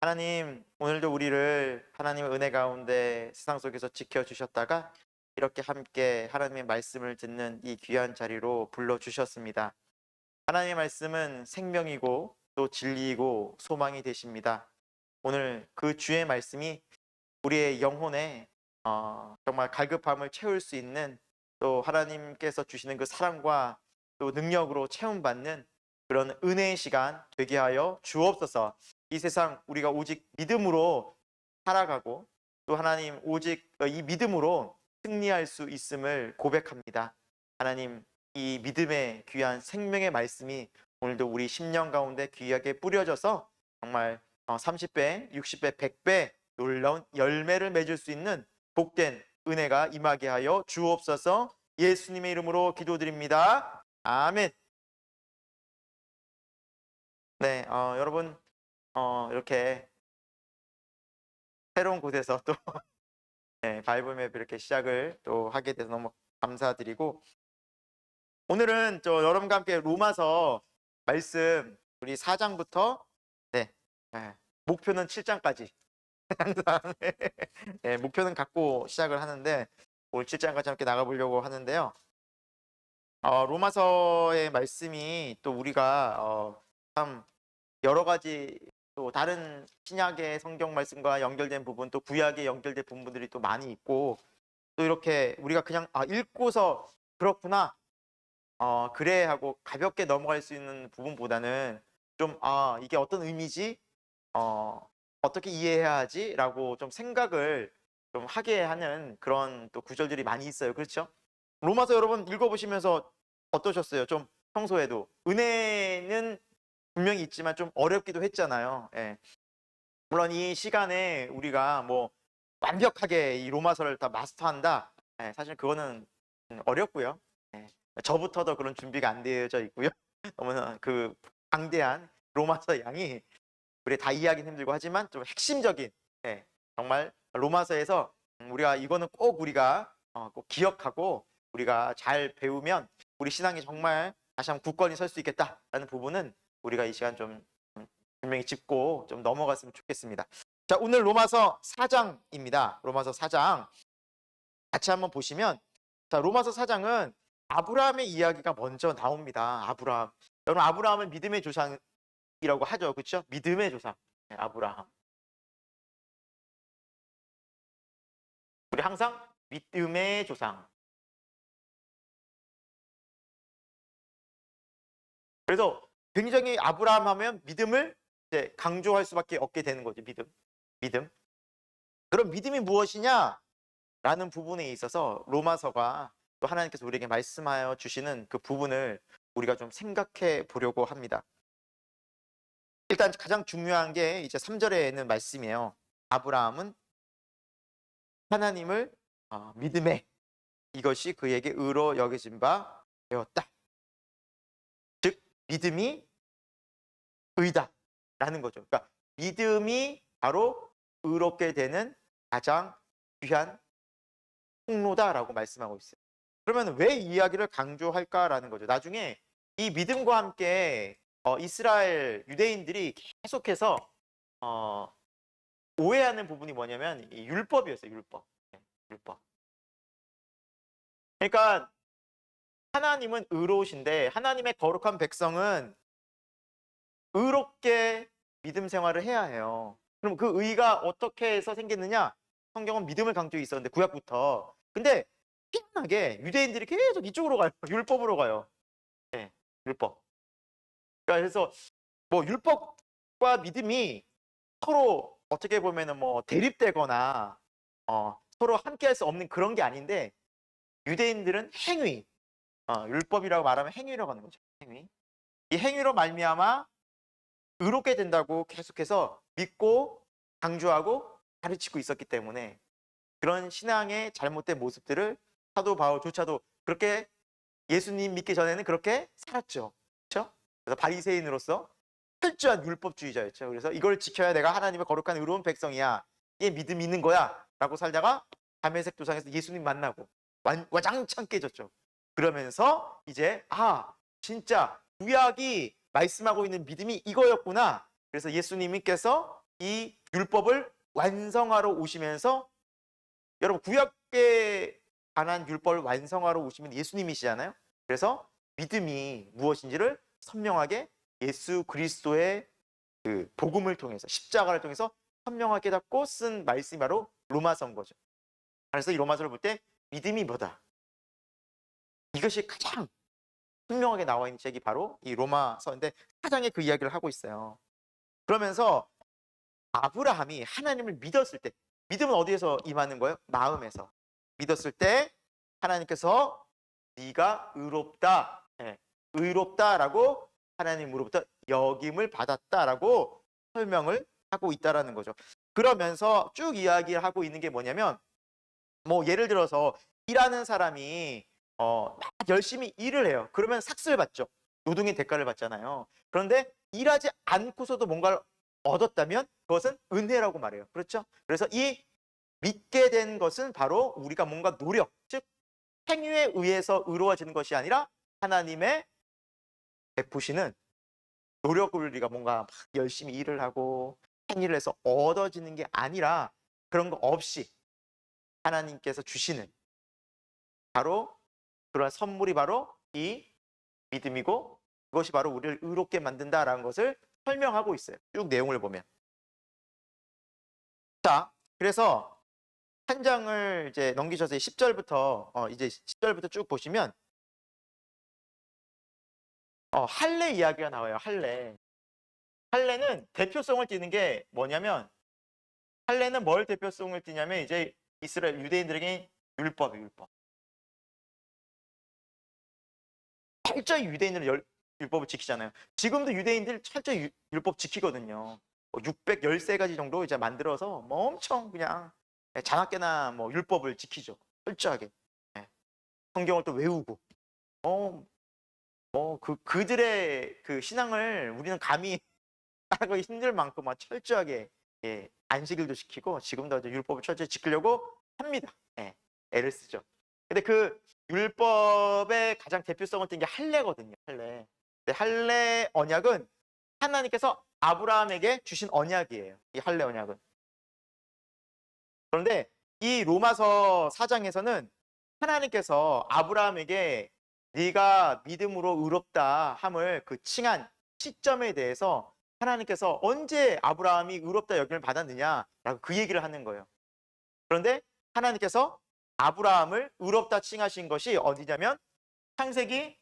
하나님, 오늘도 우리를 하나님의 은혜 가운데 세상 속에서 지켜주셨다가 이렇게 함께 하나님의 말씀을 듣는 이 귀한 자리로 불러주셨습니다. 하나님의 말씀은 생명이고 또 진리이고 소망이 되십니다. 오늘 그 주의 말씀이 우리의 영혼에 정말 갈급함을 채울 수 있는, 또 하나님께서 주시는 그 사랑과 또 능력으로 채움받는 그런 은혜의 시간 되게 하여 주옵소서. 이 세상 우리가 오직 믿음으로 살아가고 또 하나님 오직 이 믿음으로 승리할 수 있음을 고백합니다. 하나님, 이 믿음의 귀한 생명의 말씀이 오늘도 우리 심령 가운데 귀하게 뿌려져서 정말 30배, 60배, 100배 놀라운 열매를 맺을 수 있는 복된 은혜가 임하게 하여 주옵소서. 예수님의 이름으로 기도드립니다. 아멘. 네, 여러분, 이렇게 새로운 곳에서 또 네, 바이블 맵 이렇게 시작을 또 하게 돼서 너무 감사드리고, 오늘은 여러분과 함께 로마서 말씀 우리 4장부터 목표는 7장까지 항상 목표는 갖고 시작을 하는데 오늘 7장까지 함께 나가보려고 하는데요. 로마서의 말씀이 또 우리가 참 여러 가지 또 다른 신약의 성경 말씀과 연결된 부분, 또 구약에 연결된 부분들이 또 많이 있고, 또 이렇게 우리가 그냥 읽고서 그렇구나, 그래 하고 가볍게 넘어갈 수 있는 부분보다는 좀 이게 어떤 의미지, 어떻게 이해해야 하지 라고 좀 생각을 좀 하게 하는 그런 또 구절들이 많이 있어요. 그렇죠? 로마서 여러분 읽어보시면서 어떠셨어요? 좀 평소에도 은혜는 분명히 있지만 좀 어렵기도 했잖아요. 예. 물론 이 시간에 우리가 뭐 완벽하게 이 로마서를 다 마스터한다, 사실 그거는 어렵고요. 예. 저부터도 그런 준비가 안 되어져 있고요. 너무나 그 방대한 로마서 양이 우리 다 이해하기는 힘들고, 하지만 좀 핵심적인, 정말 로마서에서 우리가 이거는 꼭 우리가 꼭 기억하고 우리가 잘 배우면 우리 신앙이 정말 다시 한번 굳건히 설 수 있겠다라는 부분은 우리가 이 시간 좀 분명히 짚고 좀 넘어갔으면 좋겠습니다. 자, 오늘 로마서 4장입니다. 로마서 4장 같이 한번 보시면, 자, 로마서 4장은 아브라함의 이야기가 먼저 나옵니다. 아브라함. 여러분, 아브라함은 믿음의 조상이라고 하죠. 그렇죠? 믿음의 조상. 아브라함. 우리 항상 믿음의 조상. 그래서 굉장히 아브라함 하면 믿음을 이제 강조할 수밖에 없게 되는 거죠. 믿음. 그럼 믿음이 무엇이냐? 라는 부분에 있어서 로마서가 또 하나님께서 우리에게 말씀하여 주시는 그 부분을 우리가 좀 생각해 보려고 합니다. 일단 가장 중요한 게 이제 3절에 있는 말씀이에요. 아브라함은 하나님을 믿음에 이것이 그에게 의로 여겨진 바 되었다. 즉 믿음이 의다라는 거죠. 그러니까 믿음이 바로 의롭게 되는 가장 귀한 통로다라고 말씀하고 있어요. 그러면 왜 이 이야기를 강조할까라는 거죠. 나중에 이 믿음과 함께 이스라엘 유대인들이 계속해서 오해하는 부분이 뭐냐면 이 율법이었어요. 율법. 그러니까 하나님은 의로우신데 하나님의 거룩한 백성은 의롭게 믿음 생활을 해야 해요. 그럼 그 의가 어떻게 해서 생겼느냐? 성경은 믿음을 강조해 있었는데, 구약부터. 근데 희한하게 유대인들이 계속 이쪽으로 가요. 율법으로 가요. 네, 율법. 그러니까 그래서 뭐 율법과 믿음이 서로 어떻게 보면은 뭐 대립되거나 서로 함께할 수 없는 그런 게 아닌데, 유대인들은 행위, 율법이라고 말하면 행위라고 하는 거죠. 행위. 이 행위로 말미암아 의롭게 된다고 계속해서 믿고 강조하고 가르치고 있었기 때문에 그런 신앙의 잘못된 모습들을 사도 바울조차도 그렇게 예수님 믿기 전에는 그렇게 살았죠. 그렇죠? 그래서 바리새인으로서 철저한 율법주의자였죠. 그래서 이걸 지켜야 내가 하나님의 거룩한 의로운 백성이야, 이게 믿음이 있는 거야 라고 살다가 다메섹 도상에서 예수님 만나고 와장창 깨졌죠. 그러면서 이제 진짜 구약이 말씀하고 있는 믿음이 이거였구나. 그래서 예수님께서 이 율법을 완성하러 오시면서 여러분 구약에 관한 율법을 완성하러 오시면 예수님이시잖아요. 그래서 믿음이 무엇인지를 선명하게 예수 그리스도의 그 복음을 통해서 십자가를 통해서 선명하게 깨닫고 쓴 말씀이 바로 로마서인 거죠. 그래서 이 로마서를 볼 때 믿음이 뭐다. 이것이 가장 분명하게 나와 있는 책이 바로 이 로마서인데 4장에 그 이야기를 하고 있어요. 그러면서 아브라함이 하나님을 믿었을 때, 믿음은 어디에서 임하는 거예요? 마음에서. 믿었을 때 하나님께서 네가 의롭다, 의롭다라고 하나님으로부터 여김을 받았다라고 설명을 하고 있다라는 거죠. 그러면서 쭉 이야기를 하고 있는 게 뭐냐면, 뭐 예를 들어서 일하는 사람이 열심히 일을 해요. 그러면 삭스를 받죠. 노동의 대가를 받잖아요. 그런데 일하지 않고서도 뭔가를 얻었다면 그것은 은혜라고 말해요. 그렇죠? 그래서 이 믿게 된 것은 바로 우리가 뭔가 노력, 즉 행위에 의해서 의로워지는 것이 아니라 하나님의 베푸시는 노력을 우리가 뭔가 막 열심히 일을 하고 행위를 해서 얻어지는 게 아니라 그런 거 없이 하나님께서 주시는 바로 그런 선물이 바로 이 믿음이고, 그것이 바로 우리를 의롭게 만든다라는 것을 설명하고 있어요. 쭉 내용을 보면. 자, 그래서 한 장을 이제 넘기셔서 10절부터 이제 10절부터 쭉 보시면 할례 이야기가 나와요. 할례. 할례는 대표성을 띠는 게 뭐냐면, 할례는 뭘 대표성을 띠냐면 이제 이스라엘 유대인들에게 율법이에요. 율법. 철저히 유대인들은 율법을 지키잖아요. 지금도 유대인들 철저히 율법 지키거든요. 613가지 정도 이제 만들어서 뭐 엄청 그냥 자나깨나 뭐 율법을 지키죠. 철저하게. 성경을 또 외우고. 그들의 그 신앙을 우리는 감히 따라가기 힘들 만큼 철저하게 안식일도 지키고 지금도 율법을 철저히 지키려고 합니다. 애를 쓰죠. 근데 그 율법의 가장 대표성을 띈 게 할례거든요. 할례. 할례 언약은 하나님께서 아브라함에게 주신 언약이에요. 이 할례 언약은. 그런데 이 로마서 4장에서는 하나님께서 아브라함에게 네가 믿음으로 의롭다 함을 그 칭한 시점에 대해서 하나님께서 언제 아브라함이 의롭다 여김을 받았느냐라고 그 얘기를 하는 거예요. 그런데 하나님께서 아브라함을 의롭다 칭하신 것이 어디냐면 창세기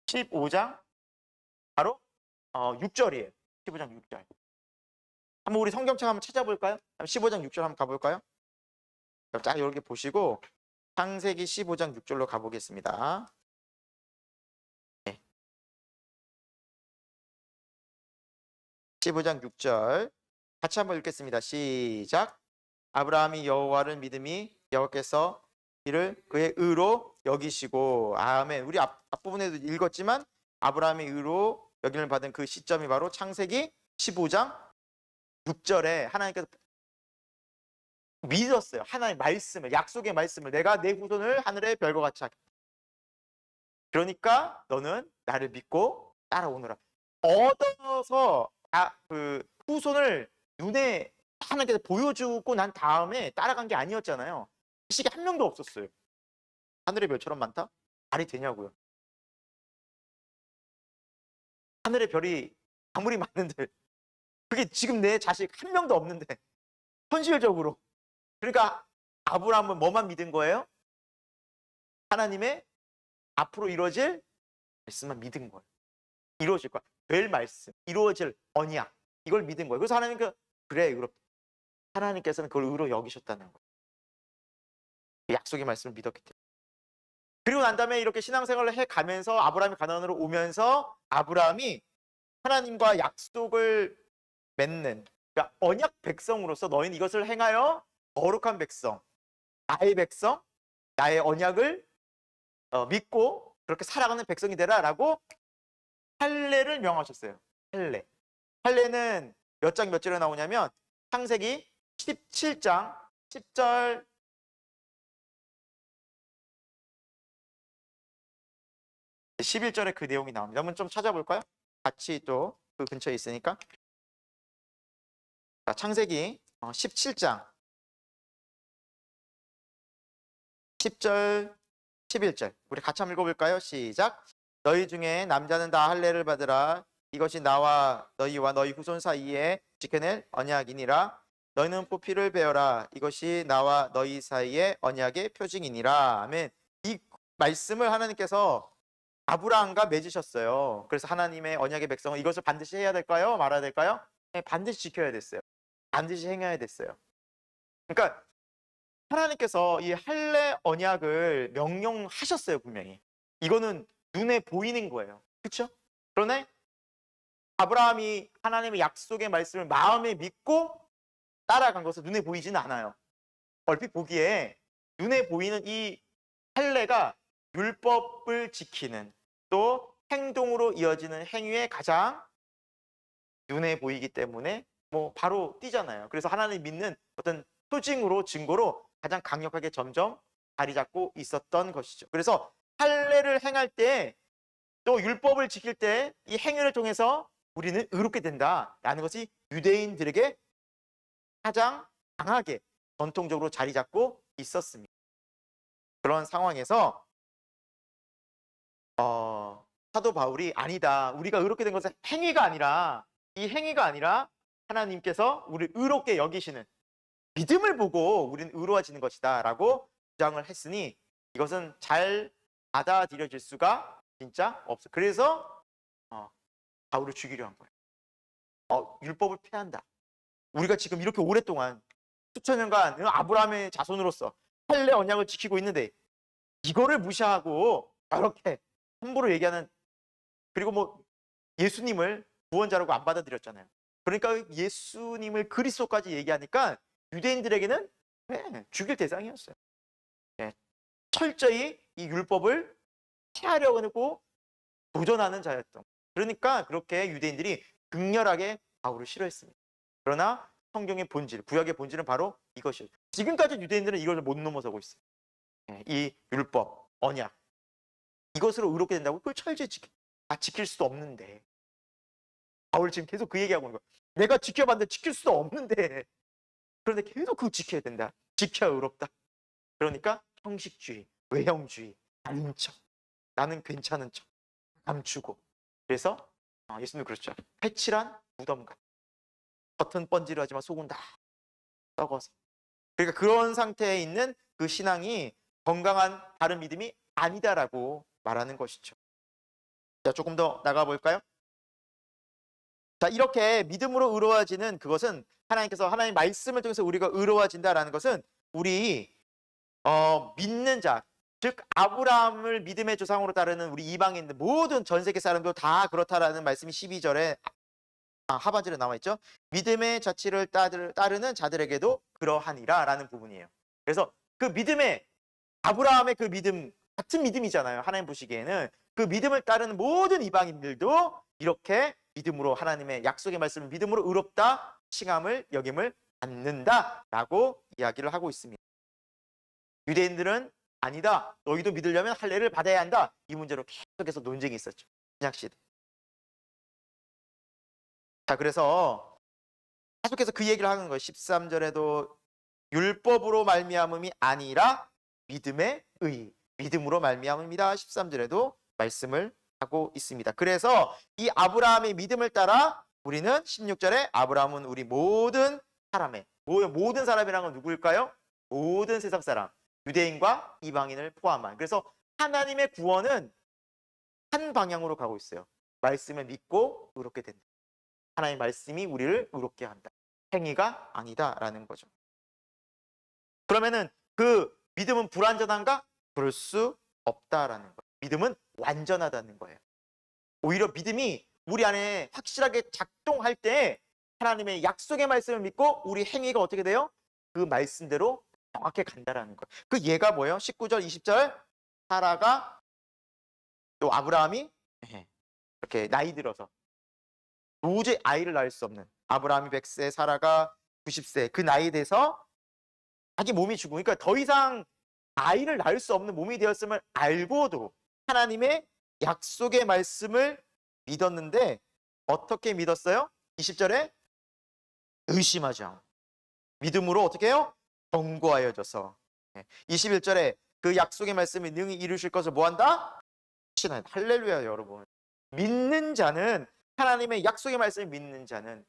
15장 바로 6절이에요. 15장 6절. 한번 우리 성경책 한번 찾아볼까요? 15장 6절 한번 가볼까요? 쫙 이렇게 보시고 창세기 15장 6절로 가보겠습니다. 네. 15장 6절 같이 한번 읽겠습니다. 시작. 아브라함이 여호와를 믿음이 여호와께서 이를 그의 의로 여기시고. 아멘. 우리 앞부분에도 읽었지만 아브라함이 의로 여김을 받은 그 시점이 바로 창세기 15장 6절에 하나님께서 믿었어요. 하나님의 말씀을, 약속의 말씀을, 내가 내 후손을 하늘의 별과 같이 하겠다. 그러니까 너는 나를 믿고 따라오너라. 얻어서 그 후손을 눈에 하나님께서 보여주고 난 다음에 따라간 게 아니었잖아요. 지식이 한 명도 없었어요. 하늘의 별처럼 많다? 말이 되냐고요. 하늘의 별이 아무리 많은데 그게 지금 내 자식 한 명도 없는데 현실적으로. 그러니까 아브라함은 뭐만 믿은 거예요? 하나님의 앞으로 이루어질 말씀만 믿은 거예요. 이루어질 거야. 될 말씀, 이루어질 언약, 이걸 믿은 거예요. 그래서 하나님 그래 의롭다. 하나님께서는 그걸 의로 여기셨다는 거예요. 약속의 말씀을 믿었기 때문에. 그리고 난 다음에 이렇게 신앙생활을 해가면서 아브라함이 가나안으로 오면서 아브라함이 하나님과 약속을 맺는, 그러니까 언약 백성으로서 너희는 이것을 행하여 거룩한 백성, 나의 백성, 나의 언약을 믿고 그렇게 살아가는 백성이 되라라고 할례를 명하셨어요. 할례. 할례는 몇 장 몇 절에 나오냐면 창세기 17장 10절 11절에 그 내용이 나옵니다. 한번 좀 찾아볼까요? 같이 또 그 근처에 있으니까. 자, 창세기 17장 10절 11절 우리 같이 한번 읽어볼까요? 시작. 너희 중에 남자는 다 할례를 받으라. 이것이 나와 너희와 너희 후손 사이에 지켜낼 언약이니라. 너희는 포피를 베어라. 이것이 나와 너희 사이의 언약의 표징이니라. 아멘. 이 말씀을 하나님께서 아브라함과 맺으셨어요. 그래서 하나님의 언약의 백성은 이것을 반드시 해야 될까요? 말아야 될까요? 네, 반드시 지켜야 됐어요. 반드시 행해야 됐어요. 그러니까 하나님께서 이 할례 언약을 명령하셨어요. 분명히 이거는 눈에 보이는 거예요. 그렇죠? 그러나 아브라함이 하나님의 약속의 말씀을 마음에 믿고 따라간 것은 눈에 보이지는 않아요. 얼핏 보기에 눈에 보이는 이 할례가 율법을 지키는 또 행동으로 이어지는 행위의 가장 눈에 보이기 때문에 뭐 바로 띄잖아요. 그래서 하나님 믿는 어떤 표징으로 증거로 가장 강력하게 점점 자리 잡고 있었던 것이죠. 그래서 할례를 행할 때 또 율법을 지킬 때 이 행위를 통해서 우리는 의롭게 된다라는 것이 유대인들에게 가장 강하게 전통적으로 자리 잡고 있었습니다. 그런 상황에서 사도 바울이 아니다. 우리가 의롭게 된 것은 행위가 아니라 이 행위가 아니라 하나님께서 우리를 의롭게 여기시는 믿음을 보고 우리는 의로워지는 것이다 라고 주장을 했으니 이것은 잘 받아들여질 수가 진짜 없어. 그래서 바울을 죽이려 한 거예요. 율법을 폐한다. 우리가 지금 이렇게 오랫동안 수천 년간 아브라함의 자손으로서 할례 언약을 지키고 있는데 이거를 무시하고 이렇게 함부로 얘기하는, 그리고 뭐 예수님을 구원자라고 안 받아들였잖아요. 그러니까 예수님을 그리스도까지 얘기하니까 유대인들에게는 죽일 대상이었어요. 철저히 이 율법을 피하려고 하고 도전하는 자였던. 그러니까 그렇게 유대인들이 극렬하게 바울을 싫어했습니다. 그러나 성경의 본질, 구약의 본질은 바로 이것이에요. 지금까지 유대인들은 이것을 못 넘어서고 있어요. 이 율법, 언약, 이것으로 의롭게 된다고 그걸 철저히 지킬 수도 없는데, 바울 지금 계속 그 얘기하고 있는 거예요. 내가 지켜봤는데 지킬 수도 없는데, 그런데 계속 그거 지켜야 된다. 지켜야 의롭다. 그러니까 형식주의, 외형주의, 아닌 척, 나는 괜찮은 척 감추고. 그래서 예수님도 그렇죠. 회칠한 무덤 같. 겉은 번지르하지만 속은 다 썩어서. 그러니까 그런 상태에 있는 그 신앙이 건강한 바른 믿음이 아니다라고 말하는 것이죠. 자, 조금 더 나가 볼까요? 자, 이렇게 믿음으로 의로워지는 그것은 하나님께서 하나님의 말씀을 통해서 우리가 의로워진다라는 것은 우리 믿는 자, 즉 아브라함을 믿음의 조상으로 따르는 우리 이방인들 모든 전 세계 사람도 다 그렇다라는 말씀이 12절에 하반절에 나와 있죠. 믿음의 자치를 따르는 자들에게도 그러하니라 라는 부분이에요. 그래서 그 믿음의 아브라함의 그 믿음 같은 믿음이잖아요. 하나님 보시기에는 그 믿음을 따르는 모든 이방인들도 이렇게 믿음으로 하나님의 약속의 말씀을 믿음으로 의롭다 칭함을 여김을 받는다라고 이야기를 하고 있습니다. 유대인들은 아니다. 너희도 믿으려면 할례를 받아야 한다. 이 문제로 계속해서 논쟁이 있었죠. 신약 시대. 자, 그래서 계속해서 그 얘기를 하는 거예요. 13절에도 율법으로 말미암음이 아니라 믿음의 의, 믿음으로 말미암음이다. 13절에도 말씀을 하고 있습니다. 그래서 이 아브라함의 믿음을 따라 우리는 16절에 아브라함은 우리 모든 사람의, 모든 사람이라는 건 누구일까요? 모든 세상 사람, 유대인과 이방인을 포함한. 그래서 하나님의 구원은 한 방향으로 가고 있어요. 말씀을 믿고 의롭게 된다. 하나님의 말씀이 우리를 의롭게 한다. 행위가 아니다라는 거죠. 그러면은 그 믿음은 불완전한가? 그럴 수 없다라는 거예요. 믿음은 완전하다는 거예요. 오히려 믿음이 우리 안에 확실하게 작동할 때 하나님의 약속의 말씀을 믿고 우리 행위가 어떻게 돼요? 그 말씀대로 정확히 간다라는 거예요. 그 예가 뭐예요? 19절, 20절 사라가 또 아브라함이 이렇게 나이 들어서 도저히 아이를 낳을 수 없는 아브라함이 100세, 사라가 90세 그 나이에 돼서 자기 몸이 죽으니까 더 이상 아이를 낳을 수 없는 몸이 되었음을 알고도 하나님의 약속의 말씀을 믿었는데 어떻게 믿었어요? 20절에 의심하지 않고 믿음으로 어떻게 해요? 견고하여져서 21절에 그 약속의 말씀이 능히 이루실 것을 뭐한다? 확신한다. 할렐루야 여러분. 믿는 자는 하나님의 약속의 말씀을 믿는 자는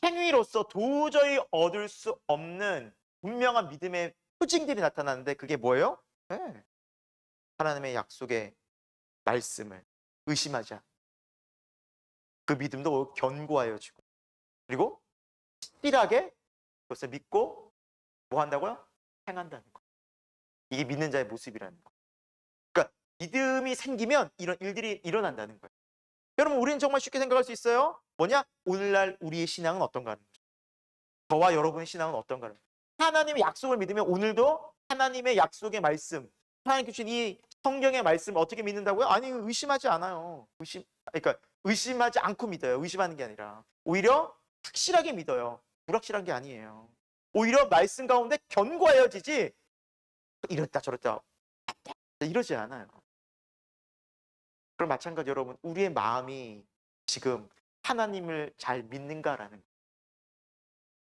행위로서 도저히 얻을 수 없는 분명한 믿음의 표징들이 나타나는데 그게 뭐예요? 네. 하나님의 약속의 말씀을 의심하지 않고 그 믿음도 견고하여지고 그리고 확실하게 그것을 믿고 뭐 한다고요? 행한다는 거. 이게 믿는 자의 모습이라는 거. 그러니까 믿음이 생기면 이런 일들이 일어난다는 거예요. 여러분 우리는 정말 쉽게 생각할 수 있어요. 뭐냐? 오늘날 우리의 신앙은 어떤가 하는 거죠. 저와 여러분의 신앙은 어떤가 하는 거죠. 하나님의 약속을 믿으면 오늘도 하나님의 약속의 말씀, 하나님께 주신 이 성경의 말씀을 어떻게 믿는다고요? 아니 의심하지 않아요. 그러니까 의심하지 않고 믿어요. 의심하는 게 아니라 오히려 확실하게 믿어요. 불확실한 게 아니에요. 오히려 말씀 가운데 견고해지지 이랬다 저랬다 이러지 않아요. 그럼 마찬가지 여러분 우리의 마음이 지금 하나님을 잘 믿는가라는 거예요.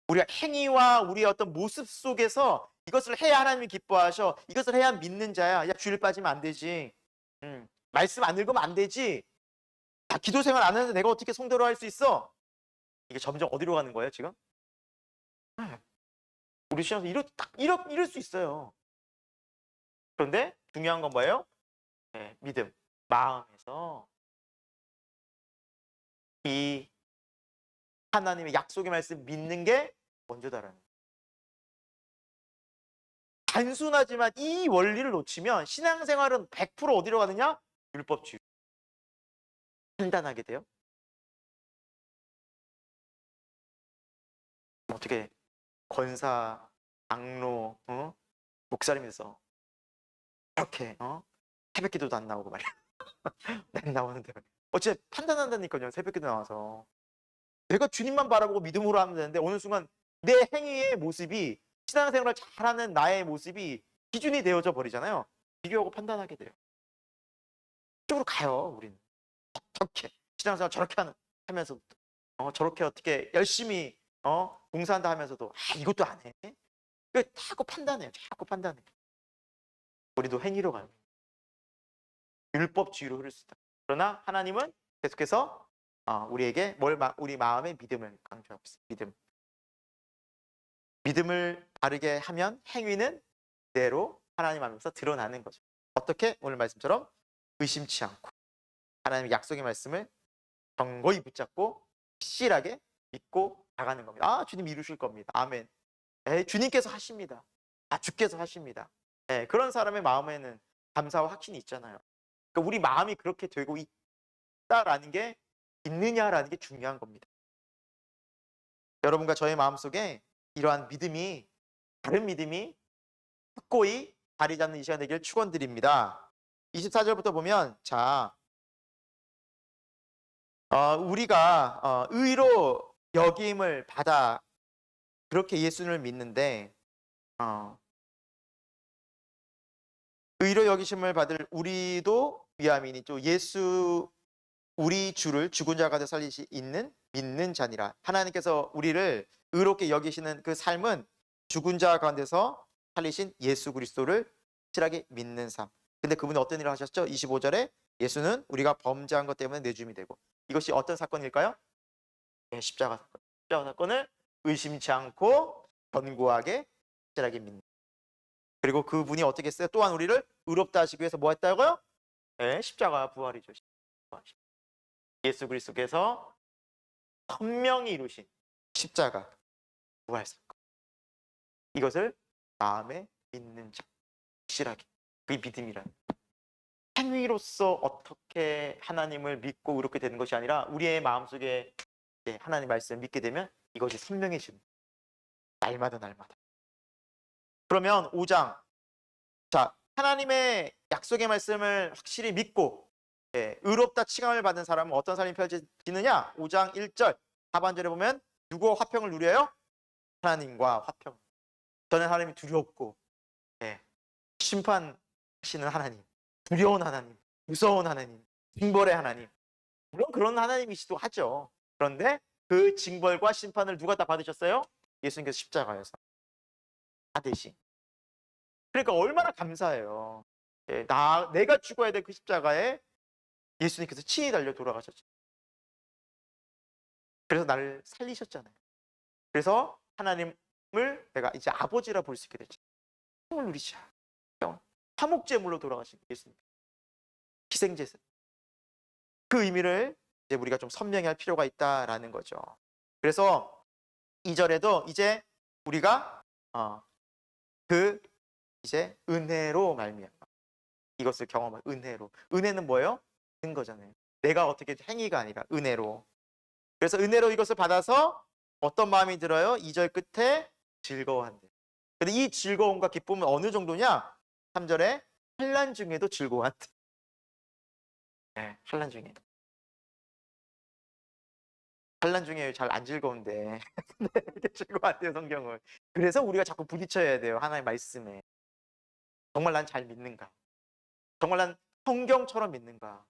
우리가 행위와 우리의 어떤 모습 속에서 이것을 해야 하나님이 기뻐하셔. 이것을 해야 믿는 자야. 야 주일 빠지면 안 되지. 말씀 안 읽으면 안 되지. 기도 생활 안 하는데 내가 어떻게 성도로 할 수 있어? 이게 점점 어디로 가는 거예요 지금? 우리 신앙에서 이럴 수 있어요. 그런데 중요한 건 뭐예요? 믿음, 마음에서 이 하나님의 약속의 말씀 믿는 게 먼저다라는 거예요. 단순하지만 이 원리를 놓치면 신앙생활은 100% 어디로 가느냐? 율법주의. 판단하게 돼요. 어떻게 권사, 장로, 목사님에서 이렇게 새벽기도도 안 나오고 말이야. 난 나오는데 어째 판단한다니까요. 새벽기도 나와서 내가 주님만 바라보고 믿음으로 하면 되는데 어느 순간 내 행위의 모습이 신앙생활을 잘하는 나의 모습이 기준이 되어져 버리잖아요. 비교하고 판단하게 돼요. 이쪽으로 가요. 우리는 저렇게 신앙생활 저렇게 하면서도 저렇게 어떻게 열심히 봉사한다 하면서도 이것도 안 해. 자꾸 판단해요. 자꾸 판단해. 우리도 행위로 가요. 율법주의로 흐를 수 있다. 그러나 하나님은 계속해서 우리에게 우리 마음의 믿음을 강조하고 있습니다. 믿음을 바르게 하면 행위는 그대로 하나님 앞에서 드러나는 거죠. 어떻게? 오늘 말씀처럼 의심치 않고 하나님의 약속의 말씀을 견고히 붙잡고 확실하게 믿고 나가는 겁니다. 주님 이루실 겁니다. 아멘. 주님께서 하십니다. 주께서 하십니다. 그런 사람의 마음에는 감사와 확신이 있잖아요. 그러니까 우리 마음이 그렇게 되고 있다라는 게 있느냐라는 게 중요한 겁니다. 여러분과 저의 마음속에 이러한 믿음이 다른 믿음이 확고히 자리 잡는 이 시간 되기를 축원드립니다. 24절부터 보면 우리가 의로 여김을 받아 그렇게 예수님을 믿는데 의로 여기심을 받을 우리도 위함이니 또 예수 우리 주를 죽은 자 가운데 살리시 있는 믿는 자니라. 하나님께서 우리를 의롭게 여기시는 그 삶은 죽은 자 가운데서 살리신 예수 그리스도를 확실하게 믿는 삶. 근데 그분이 어떤 일을 하셨죠? 25절에 예수는 우리가 범죄한 것 때문에 내줌이 되고 이것이 어떤 사건일까요? 십자가 사건. 십자가 사건을 의심치 않고 견고하게 확실하게 믿는. 그리고 그분이 어떻게 했어요? 또한 우리를 의롭다 하시기 위해서 뭐 했다고요? 십자가 부활이죠. 예수 그리스도께서 선명히 이루신 십자가 부활 사건. 이것을 마음에 믿는 자, 확실하게. 그게 믿음이라는 행위로서 어떻게 하나님을 믿고 의롭게 되는 것이 아니라 우리의 마음속에 하나님 말씀을 믿게 되면 이것이 선명해집니다. 날마다. 그러면 5장 하나님의 약속의 말씀을 확실히 믿고 의롭다 칭함을 받은 사람은 어떤 삶이 펼쳐지느냐? 5장 1절 하반절에 보면 누구와 화평을 누려요? 하나님과 화평. 저는 하나님이 두렵고 심판하시는 하나님, 두려운 하나님, 무서운 하나님, 징벌의 하나님. 물론 그런 하나님이시도 하죠. 그런데 그 징벌과 심판을 누가 다 받으셨어요? 예수님께서 십자가에서 다 대신. 그러니까 얼마나 감사해요. 예, 내가 죽어야 될 그 십자가에 예수님께서 친히 달려 돌아가셨죠. 그래서 나를 살리셨잖아요. 그래서 하나님을 내가 이제 아버지라 볼 수 있게 됐죠. 힘을 누리자. 화목제물로 돌아가신 예수님. 희생제사. 그 의미를 이제 우리가 좀 선명히 할 필요가 있다라는 거죠. 그래서 2절에도 이제 우리가 그 이제 은혜로 말미암아 이것을 경험한 은혜로. 은혜는 뭐예요? 는 거잖아요. 내가 어떻게 행위가 아니라 은혜로. 그래서 은혜로 이것을 받아서 어떤 마음이 들어요? 2절 끝에 즐거워한대. 근데 이 즐거움과 기쁨은 어느 정도냐? 3절에 환난 중에도 즐거워한대. 네, 환난 중에. 환난 중에 잘 안 즐거운데 이렇게 즐거워한대요, 성경을. 그래서 우리가 자꾸 부딪혀야 돼요, 하나님의 말씀에. 정말 난 잘 믿는가? 정말 난 성경처럼 믿는가?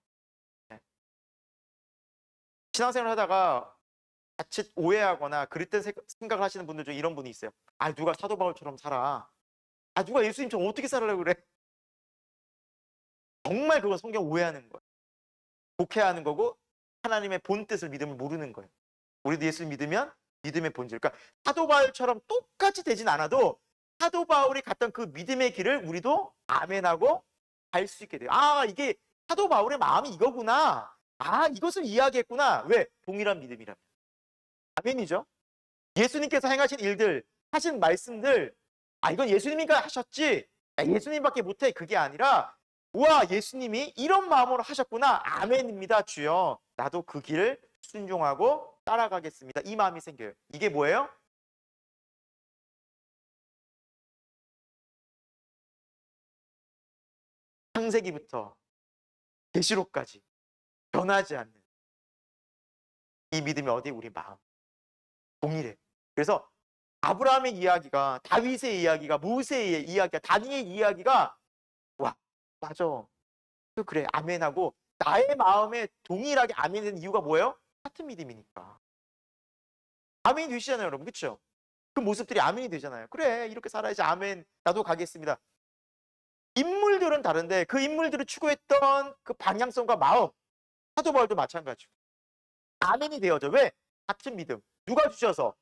네. 신앙생활 하다가 자칫 오해하거나 그럴 때 생각을 하시는 분들 중에 이런 분이 있어요. 아, 누가 사도 바울처럼 살아. 아, 누가 예수님처럼 어떻게 살으려고 그래? 정말 그건 성경 오해하는 거예요. 독해하는 거고 하나님의 본 뜻을 믿음을 모르는 거예요. 우리도 예수 믿으면 믿음의 본질. 그러니까 사도 바울처럼 똑같이 되진 않아도 사도 바울이 갔던 그 믿음의 길을 우리도 아멘하고 갈 수 있게 돼요. 아, 이게 사도 바울의 마음이 이거구나. 아, 이것을 이야기했구나. 왜? 동일한 믿음이라면. 아멘이죠. 예수님께서 행하신 일들, 하신 말씀들, 아, 이건 예수님이니까 하셨지. 야, 예수님밖에 못해. 그게 아니라, 우와, 예수님이 이런 마음으로 하셨구나. 아멘입니다, 주여. 나도 그 길을 순종하고 따라가겠습니다. 이 마음이 생겨요. 이게 뭐예요? 창세기부터 계시록까지 변하지 않는 이 믿음이 어디? 우리 마음. 동일해. 그래서 아브라함의 이야기가, 다윗의 이야기가, 모세의 이야기가, 다니엘의 이야기가, 와, 맞아. 그래, 아멘하고 나의 마음에 동일하게 아멘되는 이유가 뭐예요? 같은 믿음이니까. 아멘이 되시잖아요, 여러분. 그렇죠? 그 모습들이 아멘이 되잖아요. 그래, 이렇게 살아야지. 아멘. 나도 가겠습니다. 인물들은 다른데 그 인물들을 추구했던 그 방향성과 마음, 사도 바울도 마찬가지고 아멘이 되어져. 왜? 같은 믿음. 누가 주셔서?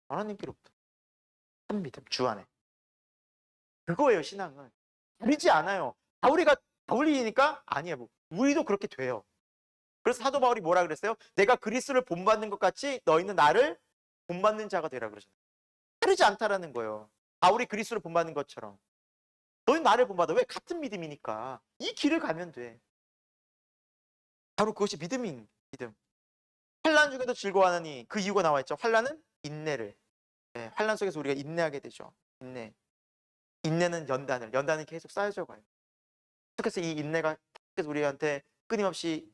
하나님께로부터. 한 믿음, 주 안에. 그거예요, 신앙은. 다르지 않아요. 바울이가 바울이니까 아니에요. 뭐. 우리도 그렇게 돼요. 그래서 사도 바울이 뭐라 그랬어요? 내가 그리스도를 본받는 것 같이 너희는 나를 본받는 자가 되라 그러잖아요. 다르지 않다라는 거예요. 바울이 그리스도를 본받는 것처럼. 너희는 나를 본받아. 왜? 같은 믿음이니까. 이 길을 가면 돼. 바로 그것이 믿음인 믿음. 환난 중에도 즐거워하느니 그 이유가 나와 있죠. 환난은 인내를. 네, 환난 속에서 우리가 인내하게 되죠. 인내. 인내는 연단은 계속 쌓여져 가요. 그래서 이 인내가 계속 우리한테 끊임없이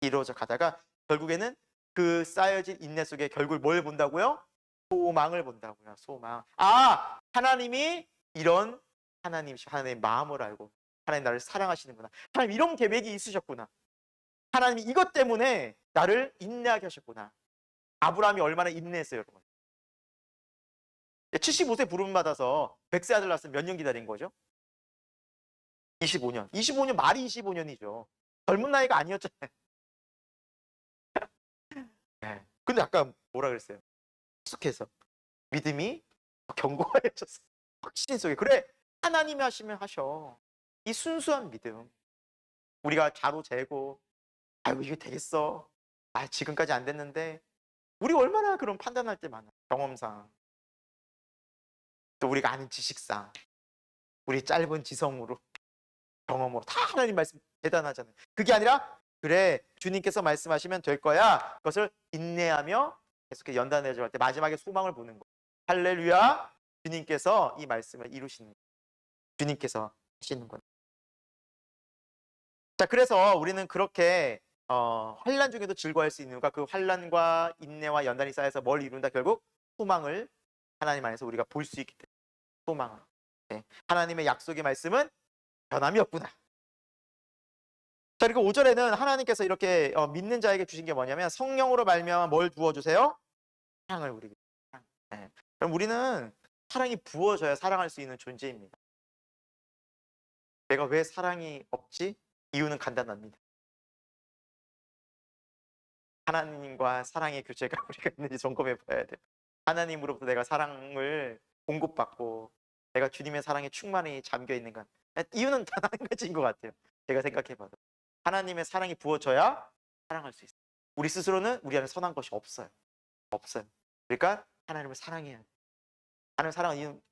이루어져 가다가 결국에는 그 쌓여진 인내 속에 결국 뭘 본다고요? 소망을 본다고요. 소망. 아, 하나님이 이런 하나님의 마음을 알고 하나님 나를 사랑하시는구나. 하나님 이런 계획이 있으셨구나. 하나님이 이것 때문에 나를 인내하게 하셨구나. 아브라함이 얼마나 인내했어요, 여러분. 75세 부름 받아서 100세 아들 낳았으면 몇 년 기다린 거죠? 25년. 25년 말이 25년이죠. 젊은 나이가 아니었잖아요. 네. 근데 아까 뭐라 그랬어요? 익숙해서 믿음이 견고해졌어. 확신 속에. 그래, 하나님이 하시면 하셔. 이 순수한 믿음. 우리가 자로 재고 아이고 이게 되겠어. 아, 지금까지 안 됐는데. 우리 얼마나 그런 판단할 때 많아. 경험상. 또 우리가 아는 지식상. 우리 짧은 지성으로. 경험으로 다 하나님 말씀 대단하잖아요. 그게 아니라 그래, 주님께서 말씀하시면 될 거야. 그것을 인내하며 계속해 연단해져 갈 때 마지막에 소망을 보는 거예요. 할렐루야. 주님께서 이 말씀을 이루시는 거예요. 주님께서 하시는 거예요. 자, 그래서 우리는 그렇게 환난 중에도 즐거워할 수 있는 이유가 그 환난과 인내와 연단이 쌓여서 뭘 이룬다? 결국 소망을 하나님 안에서 우리가 볼 수 있기 때문에 소망을. 네. 하나님의 약속의 말씀은 변함이 없구나. 자, 그리고 5절에는 하나님께서 이렇게 믿는 자에게 주신 게 뭐냐면 성령으로 말미암아 뭘 부어주세요? 사랑을 우리에게. 네. 그럼 우리는 사랑이 부어져야 사랑할 수 있는 존재입니다. 내가 왜 사랑이 없지? 이유는 간단합니다. 하나님과 사랑의 교제가 우리가 있는지 점검해 봐야 돼요. 하나님으로부터 내가 사랑을 공급받고 내가 주님의 사랑에 충만히 잠겨 있는가. 이유는 단 한 가지인 것 같아요. 제가 생각해 봐도. 하나님의 사랑이 부어져야 사랑할 수 있어요. 우리 스스로는 우리 안에 선한 것이 없어요. 없어요. 그러니까 하나님을 사랑해야 돼요. 하나님을 사랑하는 이유는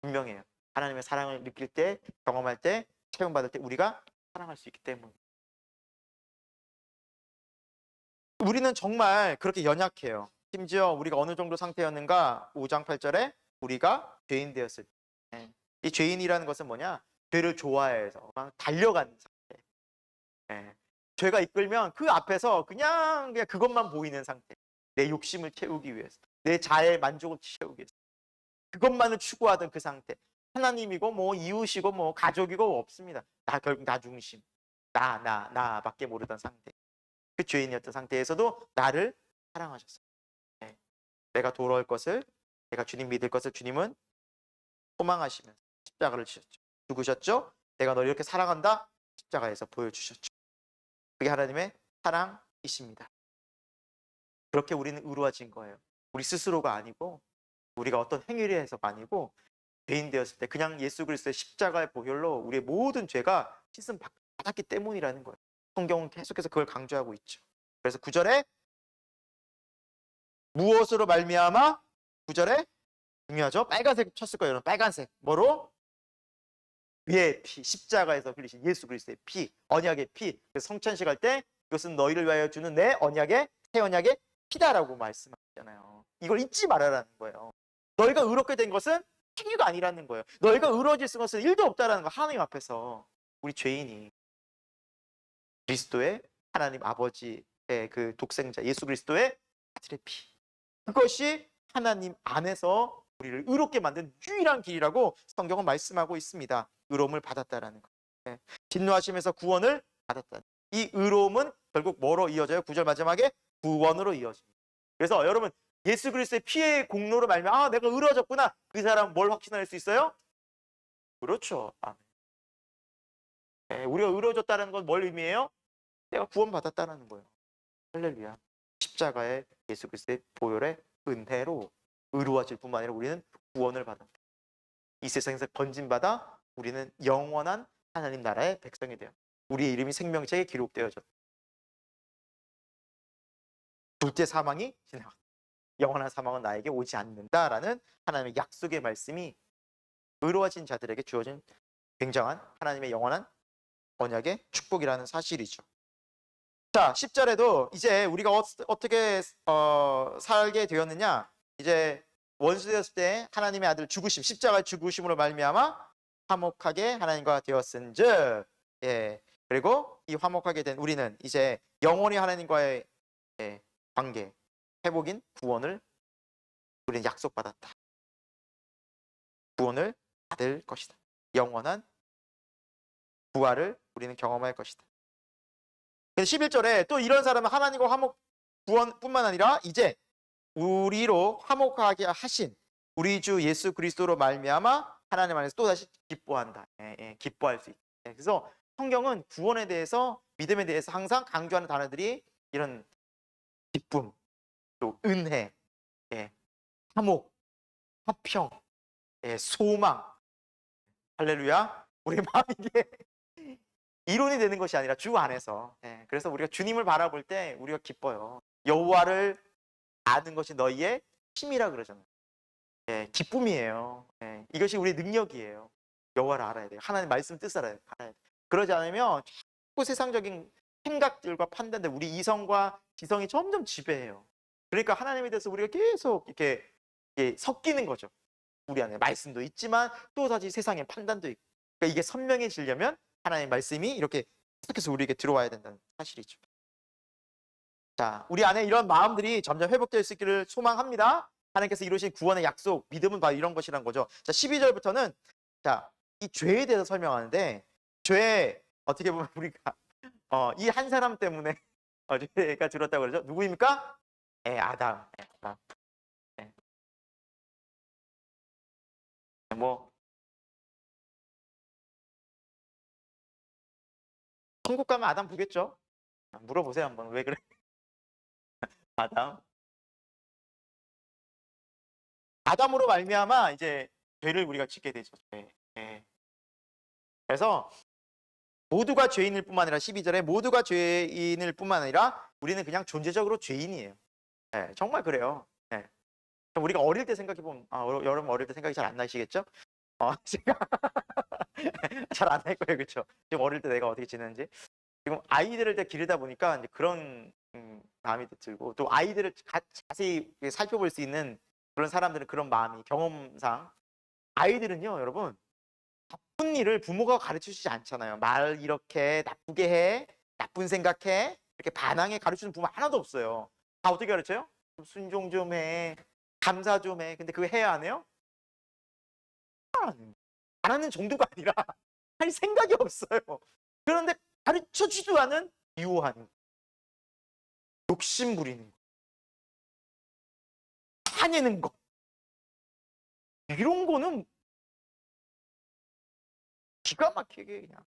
분명해요. 하나님의 사랑을 느낄 때, 경험할 때, 체험받을 때 우리가 사랑할 수 있기 때문에. 우리는 정말 그렇게 연약해요. 심지어 우리가 어느 정도 상태였는가? 5장 8절에 우리가 죄인 되었을 때. 이 죄인이라는 것은 뭐냐? 죄를 좋아해서 막 달려가는 상태. 죄가 이끌면 그 앞에서 그냥 그것만 보이는 상태. 내 욕심을 채우기 위해서, 내 자의 만족을 채우기 위해서 그것만을 추구하던 그 상태. 하나님이고 뭐 이웃이고 뭐 가족이고 없습니다. 결국 나 중심, 나밖에 모르던 상태. 그 죄인이었던 상태에서도 나를 사랑하셨어요. 내가 돌아올 것을, 내가 주님 믿을 것을 주님은 소망하시면서 십자가를 지셨죠. 죽으셨죠. 내가 너를 이렇게 사랑한다. 십자가에서 보여주셨죠. 그게 하나님의 사랑이십니다. 그렇게 우리는 의로워진 거예요. 우리 스스로가 아니고 우리가 어떤 행위를 해서가 아니고 죄인 되었을 때 그냥 예수 그리스도의 십자가의 보혈로 우리의 모든 죄가 씻음 받았기 때문이라는 거예요. 성경은 계속해서 그걸 강조하고 있죠. 그래서 9절에 무엇으로 말미암아 9절에 중요하죠. 빨간색 쳤을 거예요. 여러분. 빨간색. 뭐로? 위의 피, 십자가에서 흘리신 예수 그리스도의 피, 언약의 피. 그래서 성찬식 할 때 이것은 너희를 위하여 주는 내 언약의 새 언약의 피다라고 말씀하셨잖아요. 이걸 잊지 말아라는 거예요. 너희가 의롭게 된 것은 행위가 아니라는 거예요. 너희가 의로워질 것은 일도 없다라는 거. 하나님 앞에서 우리 죄인이 그리스도의 하나님 아버지의 그 독생자 예수 그리스도의 아들의 피. 그것이 하나님 안에서 우리를 의롭게 만든 유일한 길이라고 성경은 말씀하고 있습니다. 의로움을 받았다라는 거. 진노하심에서 구원을 받았다. 이 의로움은 결국 뭐로 이어져요? 9절 마지막에 구원으로 이어집니다. 그래서 여러분 예수 그리스도의 피의 공로로 말미암아 내가 의로워졌구나. 그 사람 뭘 확신할 수 있어요? 그렇죠. 아멘. 우리가 의로워졌다는 건 뭘 의미해요? 내가 구원받았다는 거예요. 할렐루야. 십자가의 예수 그리스도의 보혈의 은혜로 의로워질 뿐만 아니라 우리는 구원을 받았다. 이 세상에서 건진받아 우리는 영원한 하나님 나라의 백성이 되었다. 우리의 이름이 생명책에 기록되어졌다. 둘째 사망이 지나갔다. 영원한 사망은 나에게 오지 않는다라는 하나님의 약속의 말씀이 의로워진 자들에게 주어진 굉장한 하나님의 영원한 언약의 축복이라는 사실이죠. 자, 10절에도 이제 우리가 어떻게 살게 되었느냐? 이제 원수되었을 때 하나님의 아들 죽으심, 십자가 죽으심으로 말미암아 화목하게 하나님과 되었은즉, 그리고 이 화목하게 된 우리는 이제 영원히 하나님과의 관계, 회복인 구원을 우리는 약속받았다. 구원을 받을 것이다. 영원한 부활을 우리는 경험할 것이다. 11절에 또 이런 사람은 하나님과 화목 구원뿐만 아니라 이제 우리로 화목하게 하신 우리 주 예수 그리스도로 말미암아 하나님 안에서 또다시 기뻐한다. 기뻐할 수 있다. 그래서 성경은 구원에 대해서 믿음에 대해서 항상 강조하는 단어들이 이런 기쁨, 또 은혜, 화목, 화평, 소망. 할렐루야. 우리 마음이 이게 이론이 되는 것이 아니라 주 안에서. 그래서 우리가 주님을 바라볼 때 우리가 기뻐요. 여호와를 아는 것이 너희의 힘이라 그러잖아요. 기쁨이에요. 이것이 우리의 능력이에요. 여호와를 알아야 돼요. 하나님 말씀 뜻을 알아야 돼요. 그러지 않으면 자꾸 세상적인 생각들과 판단들, 우리 이성과 지성이 점점 지배해요. 그러니까 하나님에 대해서 우리가 계속 이렇게 섞이는 거죠. 우리 안에 말씀도 있지만 또 다시 세상의 판단도 있고. 그러니까 이게 선명해지려면 하나님의 말씀이 이렇게 계속해서 우리에게 들어와야 된다는 사실이죠. 자, 우리 안에 이런 마음들이 점점 회복될 수 있기를 소망합니다. 하나님께서 이루신 구원의 약속, 믿음은 바로 이런 것이란 거죠. 자, 12절부터는 자, 이 죄에 대해서 설명하는데, 죄 어떻게 보면 우리가 이 한 사람 때문에 죄가 들었다고 그러죠. 누구입니까? 아담. 아담. 예. 뭐 천국 가면 아담 보겠죠. 물어보세요 한번. 왜 그래? 아담. 아담으로 말미암아 이제 죄를 우리가 짓게 되죠. 죄. 예. 그래서 모두가 죄인일 뿐만 아니라 12절에 모두가 죄인일 뿐만 아니라 우리는 그냥 존재적으로 죄인이에요. 예, 정말 그래요. 예. 우리가 어릴 때 생각해 보면 여러분 어릴 때 생각이 잘 안 나시겠죠? 제가 잘 안 날 거예요. 그렇죠? 지금 어릴 때 내가 어떻게 지냈는지. 지금 아이들을 이제 기르다 보니까 이제 그런 마음이 들고 또 아이들을 자세히 살펴볼 수 있는 그런 사람들은 그런 마음이 경험상 아이들은요, 여러분 나쁜 일을 부모가 가르쳐 주지 않잖아요. 말 이렇게 나쁘게 해, 나쁜 생각해 이렇게 반항해 가르치는 부모 하나도 없어요. 다 어떻게 가르쳐요? 좀 순종 좀 해, 감사 좀 해. 근데 그거 해야 안 해요? 안 하는 정도가 아니라 할 생각이 없어요. 그런데 가르쳐 주지도 않은 미워하는, 욕심 부리는 거, 화내는 거 이런 거는 기가 막히게 그냥